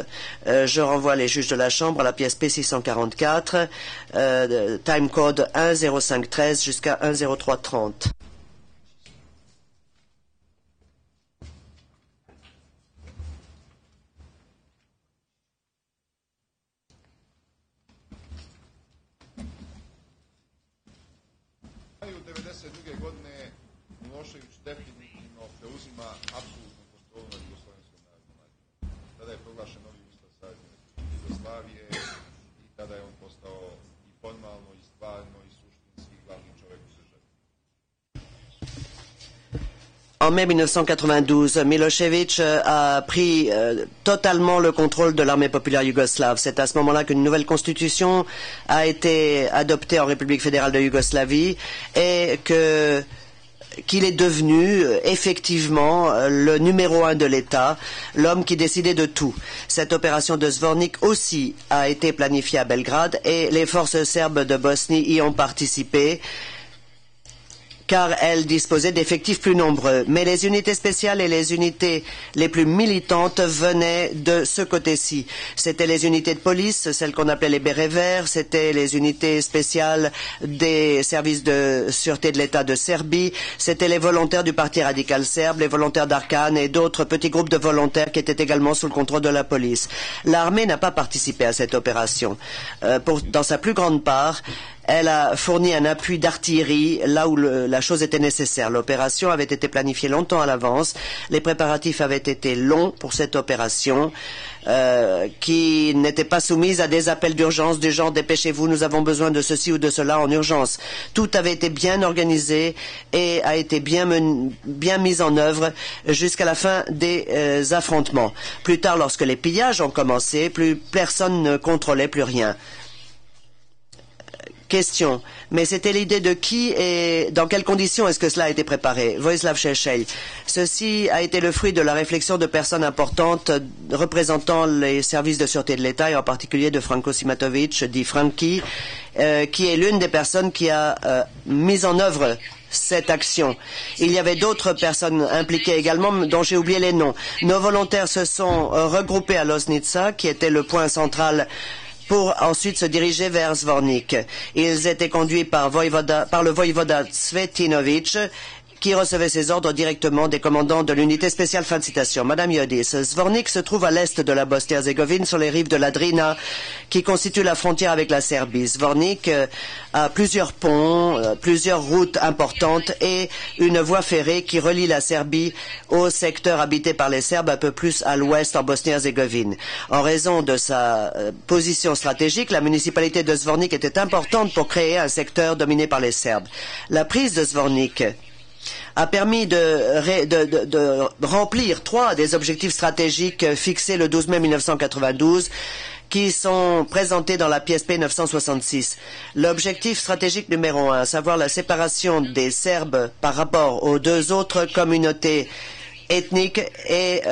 B: Je renvoie les juges de la Chambre à la pièce P644, time code 10513 jusqu'à 10330. En mai 1992, Milošević a pris totalement le contrôle de l'armée populaire yougoslave. C'est à ce moment-là qu'une nouvelle constitution a été adoptée en République fédérale de Yougoslavie et qu'il est devenu effectivement le numéro 1 de l'État, l'homme qui décidait de tout. Cette opération de Zvornik aussi a été planifiée à Belgrade et les forces serbes de Bosnie y ont participé. car elle disposait d'effectifs plus nombreux. Mais les unités spéciales et les unités les plus militantes venaient de ce côté-ci. C'était les unités de police, celles qu'on appelait les bérets verts, c'était les unités spéciales des services de sûreté de l'État de Serbie, c'était les volontaires du Parti radical serbe, les volontaires d'Arkan et d'autres petits groupes de volontaires qui étaient également sous le contrôle de la police. L'armée n'a pas participé à cette opération. Dans sa plus grande part, elle a fourni un appui d'artillerie là où la chose était nécessaire. L'opération avait été planifiée longtemps à l'avance. Les préparatifs avaient été longs pour cette opération qui n'était pas soumise à des appels d'urgence du genre « dépêchez-vous, nous avons besoin de ceci ou de cela en urgence ». Tout avait été bien organisé et a été bien mis en œuvre jusqu'à la fin des affrontements. Plus tard, lorsque les pillages ont commencé, plus personne ne contrôlait plus rien. Question. Mais c'était l'idée de qui et dans quelles conditions est-ce que cela a été préparé? Vojislav Šešelj. Ceci a été le fruit de la réflexion de personnes importantes représentant les services de sûreté de l'État et en particulier de Franko Simatovic, dit Franki, qui est l'une des personnes qui a mis en œuvre cette action. Il y avait d'autres personnes impliquées également dont j'ai oublié les noms. Nos volontaires se sont regroupés à Loznica, qui était le point central pour ensuite se diriger vers Zvornik. Ils étaient conduits par le voïvoda Cvetinovic, qui recevait ses ordres directement des commandants de l'unité spéciale. Fin de citation. Madame Yodis, Zvornik se trouve à l'est de la Bosnie-Herzégovine, sur les rives de la Drina, qui constitue la frontière avec la Serbie. Zvornik a plusieurs ponts, plusieurs routes importantes et une voie ferrée qui relie la Serbie au secteur habité par les Serbes un peu plus à l'ouest en Bosnie-Herzégovine. En raison de sa position stratégique, la municipalité de Zvornik était importante pour créer un secteur dominé par les Serbes. La prise de Zvornik a permis de remplir 3 des objectifs stratégiques fixés le 12 mai 1992 qui sont présentés dans la pièce P966. L'objectif stratégique numéro 1, à savoir la séparation des Serbes par rapport aux 2 autres communautés ethniques, est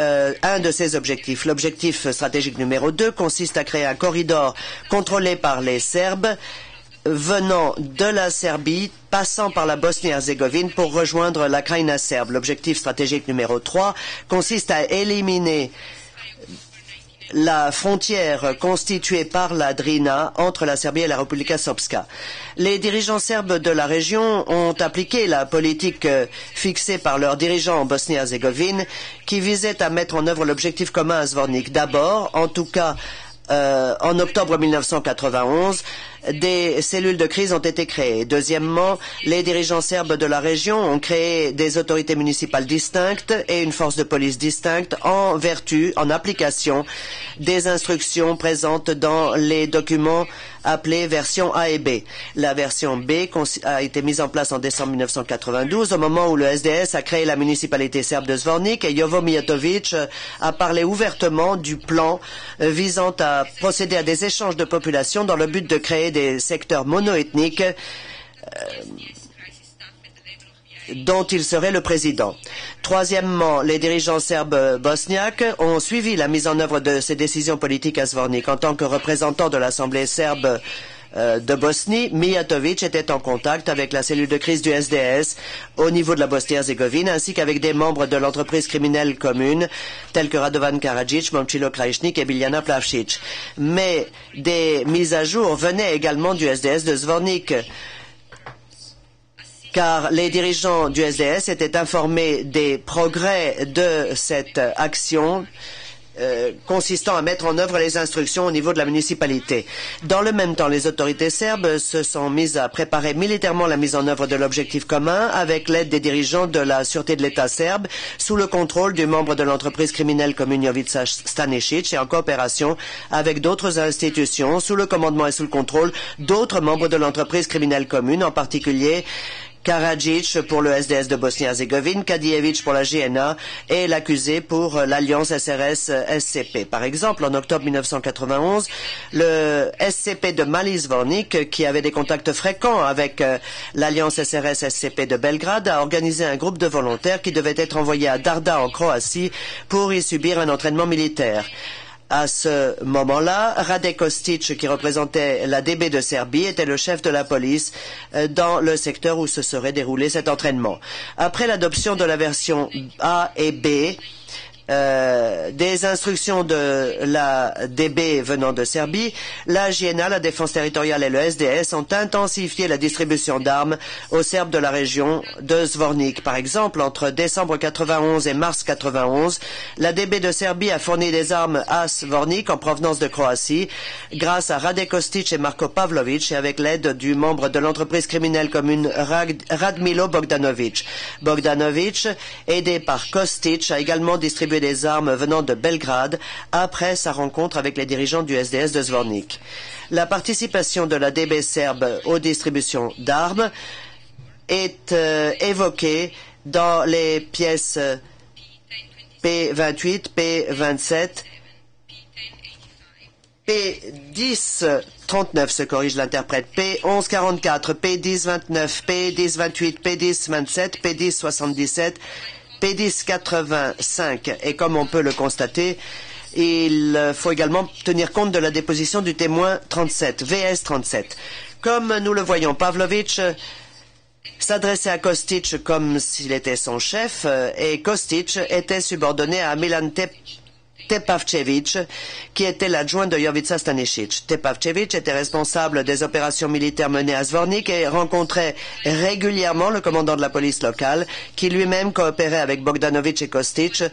B: un de ces objectifs. L'objectif stratégique numéro 2 consiste à créer un corridor contrôlé par les Serbes venant de la Serbie, passant par la Bosnie-Herzégovine pour rejoindre la Krajina serbe. L'objectif stratégique numéro 3 consiste à éliminer la frontière constituée par la Drina entre la Serbie et la Republika Srpska. Les dirigeants serbes de la région ont appliqué la politique fixée par leurs dirigeants en Bosnie-Herzégovine qui visait à mettre en œuvre l'objectif commun à Zvornik. D'abord, en tout cas en octobre 1991, des cellules de crise ont été créées. Deuxièmement, les dirigeants serbes de la région ont créé des autorités municipales distinctes et une force de police distincte en application des instructions présentes dans les documents appelés version A et B. La version B a été mise en place en décembre 1992 au moment où le SDS a créé la municipalité serbe de Zvornik et Jovo Mijatovic a parlé ouvertement du plan visant à procéder à des échanges de population dans le but de créer des secteurs monoethniques dont il serait le président. Troisièmement, les dirigeants serbes bosniaques ont suivi la mise en œuvre de ces décisions politiques à Zvornik. En tant que représentant de l'Assemblée serbe de Bosnie, Mijatovic était en contact avec la cellule de crise du SDS au niveau de la Bosnie-Herzégovine, ainsi qu'avec des membres de l'entreprise criminelle commune, tels que Radovan Karadžić, Momčilo Krajišnik et Biljana Plavšić. Mais des mises à jour venaient également du SDS de Zvornik, car les dirigeants du SDS étaient informés des progrès de cette action consistant à mettre en œuvre les instructions au niveau de la municipalité. Dans le même temps, les autorités serbes se sont mises à préparer militairement la mise en œuvre de l'objectif commun avec l'aide des dirigeants de la sûreté de l'État serbe sous le contrôle du membre de l'entreprise criminelle commune Jovica Stanišić et en coopération avec d'autres institutions sous le commandement et sous le contrôle d'autres membres de l'entreprise criminelle commune, en particulier Karadžić pour le SDS de Bosnie-Herzégovine, Kadijević pour la GNA et l'accusé pour l'alliance SRS-SCP. Par exemple, en octobre 1991, le SCP de Mali Zvornik, qui avait des contacts fréquents avec l'alliance SRS-SCP de Belgrade, a organisé un groupe de volontaires qui devait être envoyé à Darda en Croatie pour y subir un entraînement militaire. À ce moment-là, Rade Kostic, qui représentait la DB de Serbie, était le chef de la police dans le secteur où se serait déroulé cet entraînement. Après l'adoption de la version A et B, des instructions de la DB venant de Serbie, la JNA, la Défense territoriale et le SDS ont intensifié la distribution d'armes aux Serbes de la région de Zvornik. Par exemple, entre décembre 91 et mars 91, la DB de Serbie a fourni des armes à Zvornik en provenance de Croatie grâce à Rade Kostic et Marko Pavlovic et avec l'aide du membre de l'entreprise criminelle commune Radmilo Bogdanovic. Bogdanovic, aidé par Kostic, a également distribué des armes venant de Belgrade après sa rencontre avec les dirigeants du SDS de Zvornik. La participation de la DB serbe aux distributions d'armes est évoquée dans les pièces P28, P27, P1039 se corrige l'interprète, P1144, P1029, P1028, P1027, P1077, P1085 et comme on peut le constater, il faut également tenir compte de la déposition du témoin 37, VS 37. Comme nous le voyons, Pavlovic s'adressait à Kostic comme s'il était son chef et Kostic était subordonné à Milan Tepavčević, qui était l'adjoint de Jovica Stanisic. Tepavčević était responsable des opérations militaires menées à Zvornik et rencontrait régulièrement le commandant de la police locale, qui lui-même coopérait avec Bogdanovic et Kostic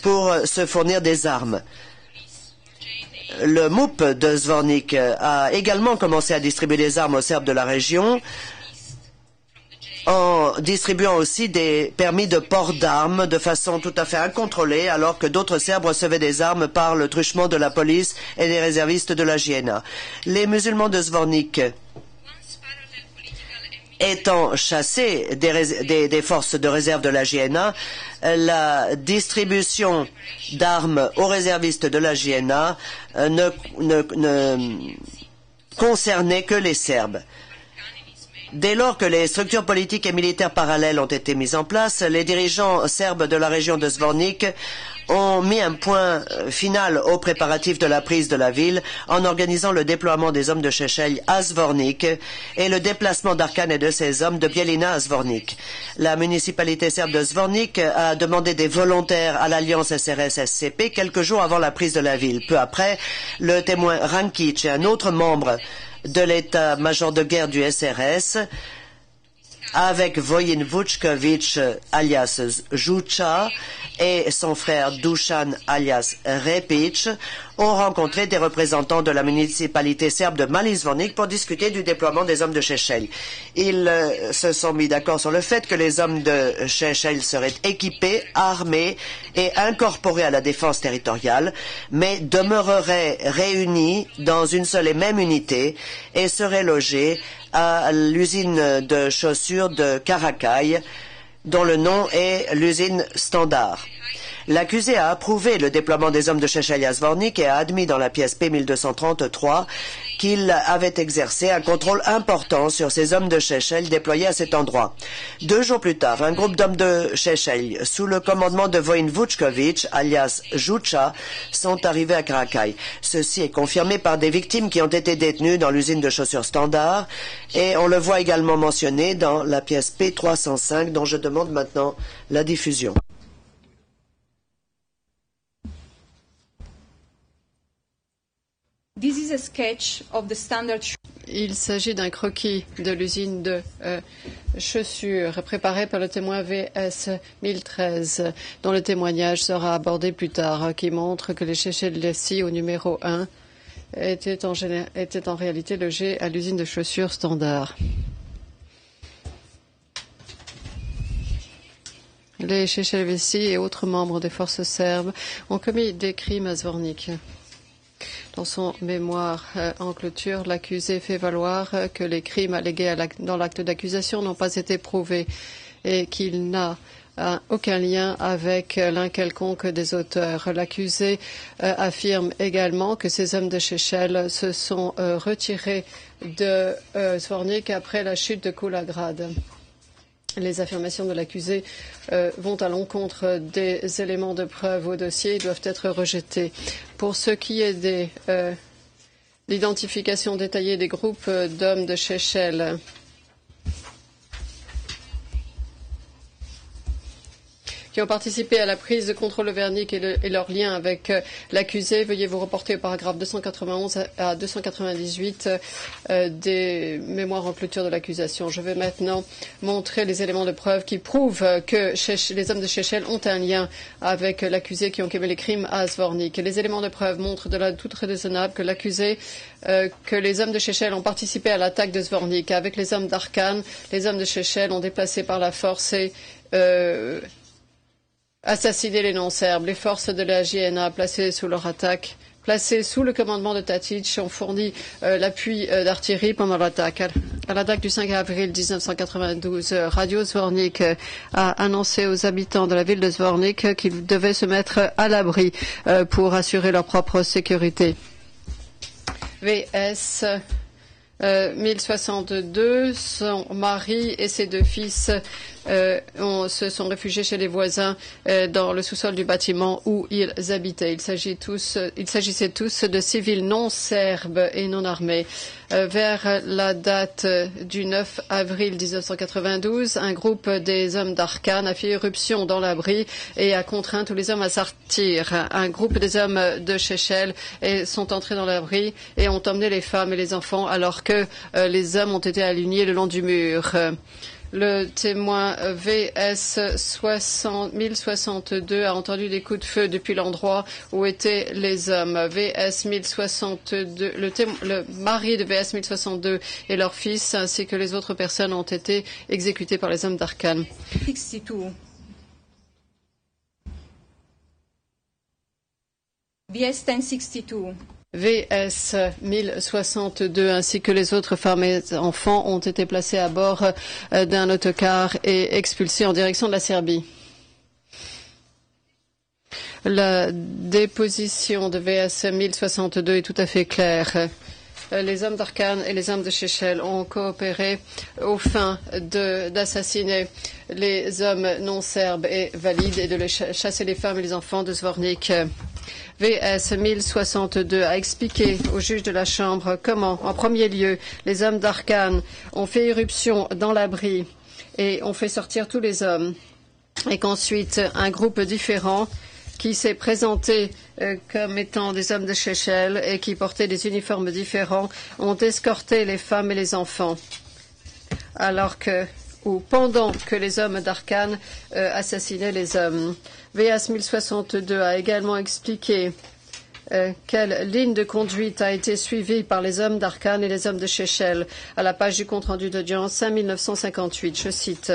B: pour se fournir des armes. Le MUP de Zvornik a également commencé à distribuer des armes aux Serbes de la région, en distribuant aussi des permis de port d'armes de façon tout à fait incontrôlée, alors que d'autres Serbes recevaient des armes par le truchement de la police et des réservistes de la JNA. Les musulmans de Zvornik étant chassés des forces de réserve de la JNA, la distribution d'armes aux réservistes de la JNA ne concernait que les Serbes. Dès lors que les structures politiques et militaires parallèles ont été mises en place, les dirigeants serbes de la région de Zvornik ont mis un point final aux préparatifs de la prise de la ville en organisant le déploiement des hommes de Šešelj à Zvornik et le déplacement d'Arkan et de ses hommes de Bijeljina à Zvornik. La municipalité serbe de Zvornik a demandé des volontaires à l'alliance SRS-SCP quelques jours avant la prise de la ville. Peu après, le témoin Rankic et un autre membre de l'état-major de guerre du SRS, avec Vojin Vučković alias Žuča et son frère Dušan alias Repić, ont rencontré des représentants de la municipalité serbe de Mali Zvornik pour discuter du déploiement des hommes de Šešelj. Ils se sont mis d'accord sur le fait que les hommes de Šešelj seraient équipés, armés et incorporés à la défense territoriale, mais demeureraient réunis dans une seule et même unité et seraient logés à l'usine de chaussures de Karakai, dont le nom est l'usine Standard. L'accusé a approuvé le déploiement des hommes de Šešelj à Zvornik et a admis dans la pièce P1233 qu'il avait exercé un contrôle important sur ces hommes de Šešelj déployés à cet endroit. 2 jours plus tard, un groupe d'hommes de Šešelj, sous le commandement de Vojin Vučković, alias Žuča, sont arrivés à Karakai. Ceci est confirmé par des victimes qui ont été détenues dans l'usine de chaussures Standard et on le voit également mentionné dans la pièce P305 dont je demande maintenant la diffusion.
G: This is a sketch of the standard.
D: Il s'agit d'un croquis de l'usine de chaussures préparé par le témoin VS 1013, dont le témoignage sera abordé plus tard, qui montre que les Šešelj au numéro 1 étaient en réalité logés à l'usine de chaussures Standard. Les Šešelj et autres membres des forces serbes ont commis des crimes à Zvornik. Dans son mémoire en clôture, l'accusé fait valoir que les crimes allégués dans l'acte d'accusation n'ont pas été prouvés et qu'il n'a aucun lien avec l'un quelconque des auteurs. L'accusé affirme également que ces hommes de Šešelj se sont retirés de Zvornik après la chute de Kulagrad. les affirmations de l'accusé vont à l'encontre des éléments de preuve au dossier et doivent être rejetées. Pour ce qui est de l'identification détaillée des groupes d'hommes de Seychelles, qui ont participé à la prise de contrôle de Vernick et leur lien avec l'accusé, veuillez vous reporter au paragraphe 291 à 298 des mémoires en clôture de l'accusation. Je vais maintenant montrer les éléments de preuve qui prouvent que les hommes de Seychelles ont un lien avec l'accusé qui ont commis les crimes à Zvornik. Les éléments de preuve montrent de là tout raisonnable que l'accusé que les hommes de Seychelles ont participé à l'attaque de Zvornik. Avec les hommes d'Arkan, les hommes de Seychelles ont déplacé par la force et assassiné les non-serbes. Les forces de la JNA placées sous leur attaque, placées sous le commandement de Tadic, ont fourni l'appui d'artillerie pendant l'attaque. À l'attaque du 5 avril 1992, Radio Zvornik a annoncé aux habitants de la ville de Zvornik qu'ils devaient se mettre à l'abri pour assurer leur propre sécurité. VS 1062, son mari et ses deux fils se sont réfugiés chez les voisins dans le sous-sol du bâtiment où ils habitaient. Il s'agissait tous de civils non serbes et non armés. Vers la date du 9 avril 1992, un groupe des hommes d'Arkan a fait irruption dans l'abri et a contraint tous les hommes à sortir. Un groupe des hommes de Seychelles sont entrés dans l'abri et ont emmené les femmes et les enfants alors que les hommes ont été alignés le long du mur. Le témoin VS 1062 a entendu des coups de feu depuis l'endroit où étaient les hommes. VS 1062, le mari de VS 1062 et leur fils ainsi que les autres personnes ont été exécutés par les hommes d'Arkan.
G: 62. VS 1062.
D: VS 1062 ainsi que les autres femmes et enfants ont été placés à bord d'un autocar et expulsés en direction de la Serbie. La déposition de VS 1062 est tout à fait claire. Les hommes d'Arkan et les hommes de Seychelles ont coopéré aux fins d'assassiner les hommes non serbes et valides et de chasser les femmes et les enfants de Zvornik. VS 1062 a expliqué au juge de la Chambre comment, en premier lieu, les hommes d'Arkan ont fait irruption dans l'abri et ont fait sortir tous les hommes, et qu'ensuite un groupe différent qui s'est présenté comme étant des hommes de Seychelles et qui portaient des uniformes différents ont escorté les femmes et les enfants, pendant que les hommes d'Arkan assassinaient les hommes. VS 1062 a également expliqué quelle ligne de conduite a été suivie par les hommes d'Arkan et les hommes de Seychelles à la page du compte-rendu d'audience 5958. Je cite: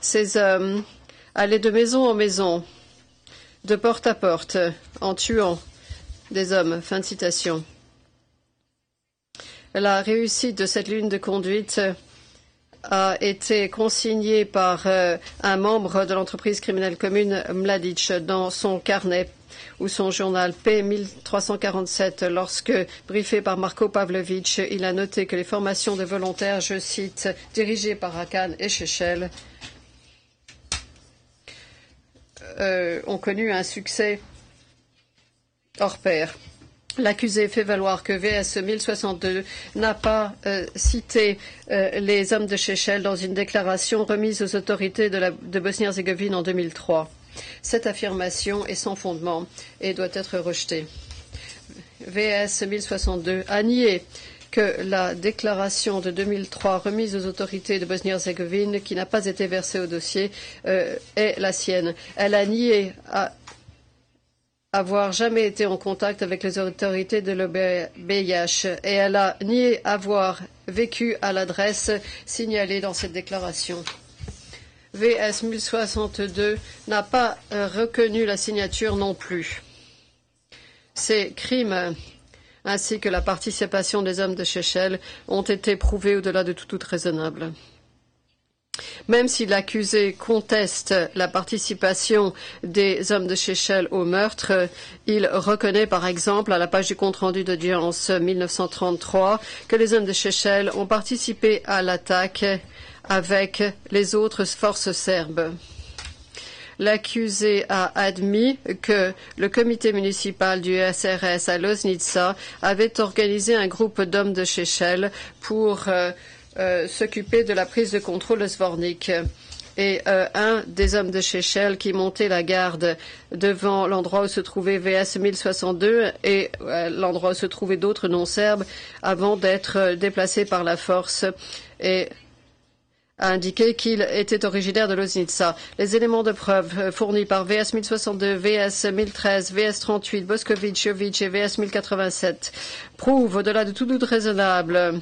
D: ces hommes allaient de maison en maison, de porte à porte, en tuant des hommes. Fin de citation. La réussite de cette ligne de conduite a été consignée par un membre de l'entreprise criminelle commune Mladic dans son carnet ou son journal P1347. Lorsque briefé par Marko Pavlovic, il a noté que les formations de volontaires, je cite, dirigées par Arkan et Seychelles, ont connu un succès hors pair. L'accusé fait valoir que VS 1062 n'a pas cité les hommes de Seychelles dans une déclaration remise aux autorités de Bosnie-Herzégovine en 2003. Cette affirmation est sans fondement et doit être rejetée. VS 1062 a nié que la déclaration de 2003 remise aux autorités de Bosnie-Herzégovine, qui n'a pas été versée au dossier, est la sienne. Elle a nié avoir jamais été en contact avec les autorités de l'OBIH et elle a nié avoir vécu à l'adresse signalée dans cette déclaration. VS 1062 n'a pas reconnu la signature non plus. Ces crimes ainsi que la participation des hommes de Seychelles ont été prouvés au-delà de tout doute raisonnable. Même si l'accusé conteste la participation des hommes de Seychelles au meurtre, il reconnaît par exemple à la page du compte-rendu d'audience 1933 que les hommes de Seychelles ont participé à l'attaque avec les autres forces serbes. L'accusé a admis que le comité municipal du SRS à Loznica avait organisé un groupe d'hommes de Šešelj pour s'occuper de la prise de contrôle de Zvornik. Et un des hommes de Šešelj qui montait la garde devant l'endroit où se trouvait VS 1062 et l'endroit où se trouvaient d'autres non-serbes avant d'être déplacés par la force et a indiqué qu'il était originaire de Loznica. Les éléments de preuve fournis par VS 1062, VS 1013, VS 38, Boskovic, Jovic et VS 1087 prouvent, au-delà de tout doute raisonnable,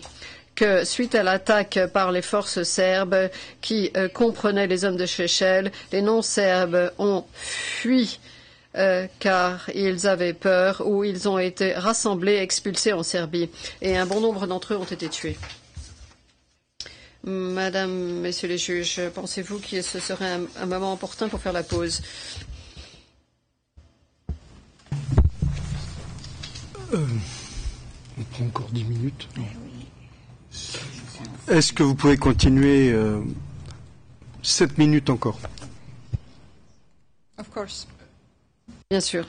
D: que suite à l'attaque par les forces serbes qui comprenaient les hommes de Šešelj, les non-serbes ont fui car ils avaient peur ou ils ont été rassemblés, expulsés en Serbie et un bon nombre d'entre eux ont été tués. Madame, Messieurs les juges, pensez-vous que ce serait un moment opportun pour faire la pause?
A: On prend encore 10 minutes. Est-ce que vous pouvez continuer 7 minutes encore?
G: Of course.
D: Bien sûr.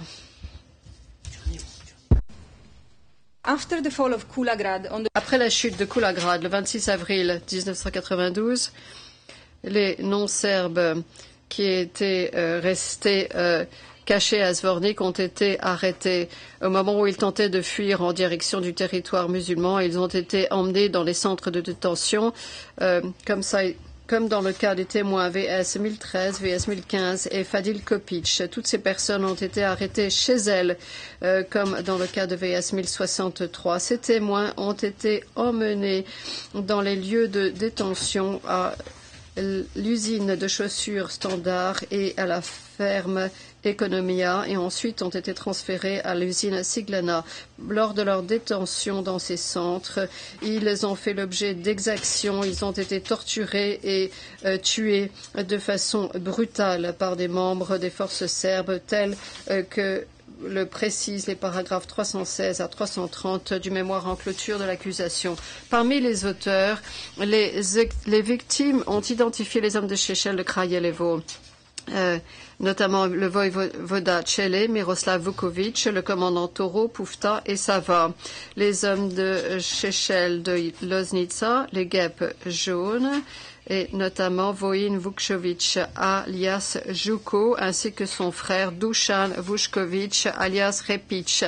G: After the fall of Kulagrad on the...
D: Après la chute de Kulagrad, le 26 avril 1992, les non-serbes qui étaient restés cachés à Zvornik ont été arrêtés. Au moment où ils tentaient de fuir en direction du territoire musulman, ils ont été emmenés dans les centres de détention, comme dans le cas des témoins VS 1013, VS 1015 et Fadil Kopic. Toutes ces personnes ont été arrêtées chez elles, comme dans le cas de VS 1063. Ces témoins ont été emmenés dans les lieux de détention à l'usine de chaussures Standard et à la ferme Economia et ensuite ont été transférés à l'usine Siglana. Lors de leur détention dans ces centres, ils ont fait l'objet d'exactions, ils ont été torturés et tués de façon brutale par des membres des forces serbes tels que le précisent les paragraphes 316 à 330 du mémoire en clôture de l'accusation. Parmi les auteurs, les victimes ont identifié les hommes de Šešelj de Kraljevo. Notamment le voïvoda Čele, Miroslav Vukovic, le commandant Toro, Pufta et Sava. Les hommes de Šešelj de Loznica, les guêpes jaunes, et notamment Vojin Vukčović alias Juko, ainsi que son frère Dušan Vušković alias Repić,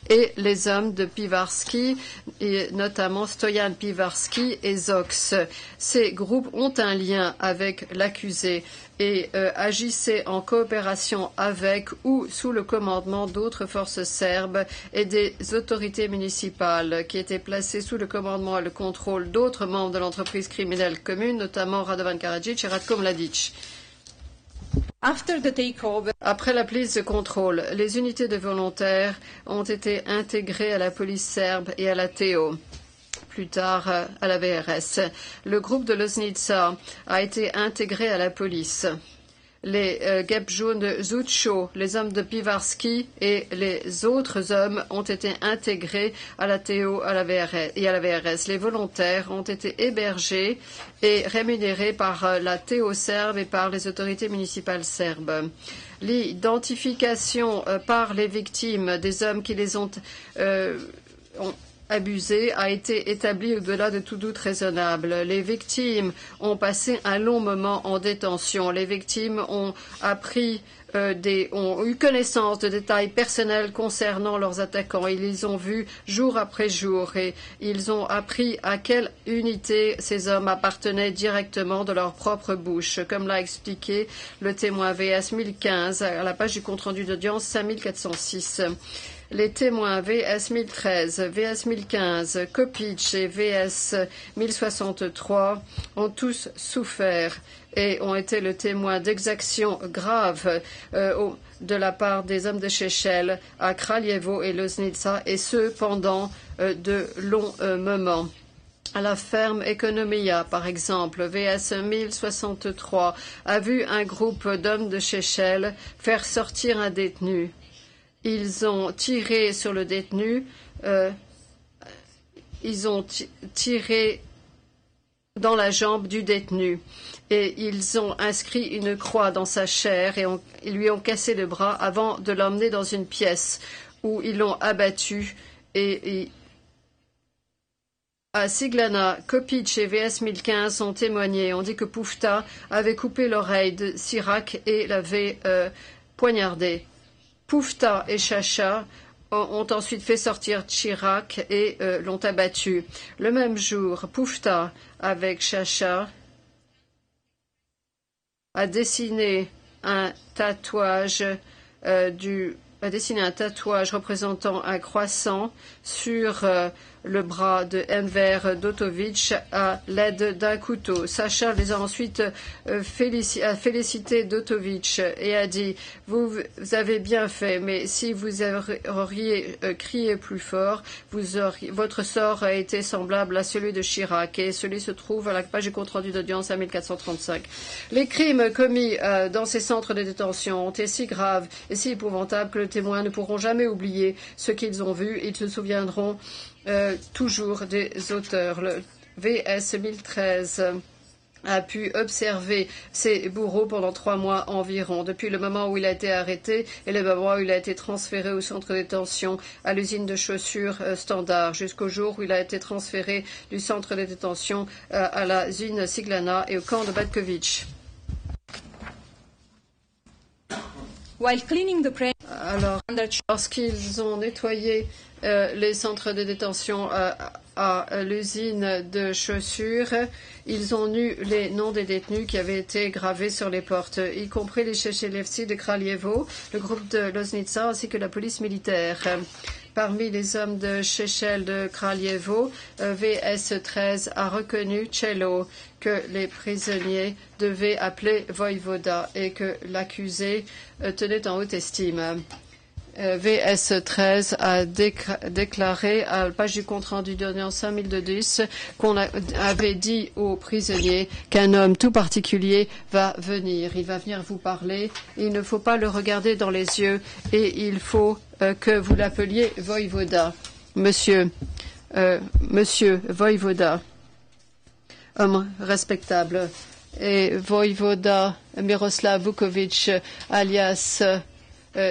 D: et les hommes de Pivarski, et notamment Stoyan Pivarski et Zox. Ces groupes ont un lien avec l'accusé et agissaient en coopération avec ou sous le commandement d'autres forces serbes et des autorités municipales qui étaient placées sous le commandement et le contrôle d'autres membres de l'entreprise criminelle commune, notamment Radovan Karadzic et Ratko Mladic. Après la prise de contrôle, les unités de volontaires ont été intégrées à la police serbe et à la TO. Plus tard à la VRS. Le groupe de Loznica a été intégré à la police. Les guêpes jaunes de Zucho, les hommes de Pivarski et les autres hommes ont été intégrés à la TO et à la VRS. Les volontaires ont été hébergés et rémunérés par la TO serbe et par les autorités municipales serbes. L'identification par les victimes des hommes qui les ont abusés a été établi au-delà de tout doute raisonnable. Les victimes ont passé un long moment en détention. Les victimes ont ont eu connaissance de détails personnels concernant leurs attaquants. Ils les ont vus jour après jour et ils ont appris à quelle unité ces hommes appartenaient directement de leur propre bouche, comme l'a expliqué le témoin VS 1015 à la page du compte-rendu d'audience 5406. Les témoins VS 1013, VS 1015, Kopic et VS 1063 ont tous souffert et ont été le témoin d'exactions graves de la part des hommes de Šešelj à Kraljevo et Loznica, et ce pendant de longs moments. À la ferme Economia, par exemple, VS 1063 a vu un groupe d'hommes de Šešelj faire sortir un détenu. Ils ont tiré sur le détenu, ils ont tiré dans la jambe du détenu. Et ils ont inscrit une croix dans sa chair et ils lui ont cassé le bras avant de l'emmener dans une pièce où ils l'ont abattu. Et à Siglana, Kopic et VS 1015 ont témoigné. On dit que Poufta avait coupé l'oreille de Sirac et l'avait poignardé. Poufta et Chacha ont ensuite fait sortir Chirac et l'ont abattu. Le même jour, Poufta, avec Chacha, a dessiné un tatouage représentant un croissant sur le bras de Enver Dotovic à l'aide d'un couteau. Sacha les a ensuite félicité Dotovic et a dit « Vous avez bien fait, mais si vous auriez crié plus fort, votre sort a été semblable à celui de Chirac. » Et celui se trouve à la page du compte-rendu d'audience à 1435. Les crimes commis dans ces centres de détention ont été si graves et si épouvantables que les témoins ne pourront jamais oublier ce qu'ils ont vu. Ils se souviendront toujours des auteurs. Le VS 1013 a pu observer ses bourreaux pendant 3 mois environ, depuis le moment où il a été arrêté et le moment où il a été transféré au centre de détention à l'usine de chaussures Standard, jusqu'au jour où il a été transféré du centre de détention à la usine Siglana et au camp de Batkovitch. Alors, lorsqu'ils ont nettoyé les centres de détention à l'usine de chaussures, ils ont eu les noms des détenus qui avaient été gravés sur les portes, y compris les Chechelevci de Kraljevo, le groupe de Loznitsa ainsi que la police militaire. Parmi les hommes de Chechel de Kraljevo, VS 13 a reconnu Cello, que les prisonniers devaient appeler Voïvoda et que l'accusé tenait en haute estime. VS 13 a déclaré à la page du compte-rendu d'audience 5010 qu'on avait dit aux prisonniers qu'un homme tout particulier va venir. Il va venir vous parler. Il ne faut pas le regarder dans les yeux et il faut que vous l'appeliez Voïvoda. Monsieur Voïvoda, homme respectable. Et Voïvoda Miroslav Vukovic, alias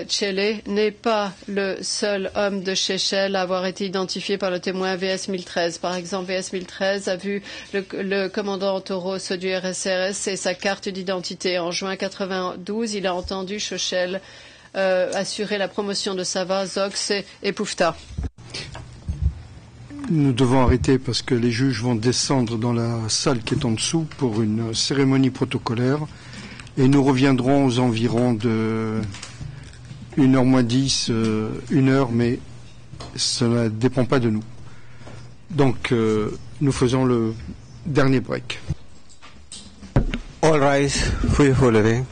D: Tchele, n'est pas le seul homme de Chechel à avoir été identifié par le témoin VS 1013. Par exemple, VS 1013 a vu le commandant Toros du RSRS et sa carte d'identité. En juin 92, il a entendu Chechel assurer la promotion de Sava, Zox et Poufta.
A: Nous devons arrêter parce que les juges vont descendre dans la salle qui est en dessous pour une cérémonie protocolaire et nous reviendrons aux environs de 1h moins 10, 1h, mais ça ne dépend pas de nous. Donc, nous faisons le dernier break.
H: All rise, free for living.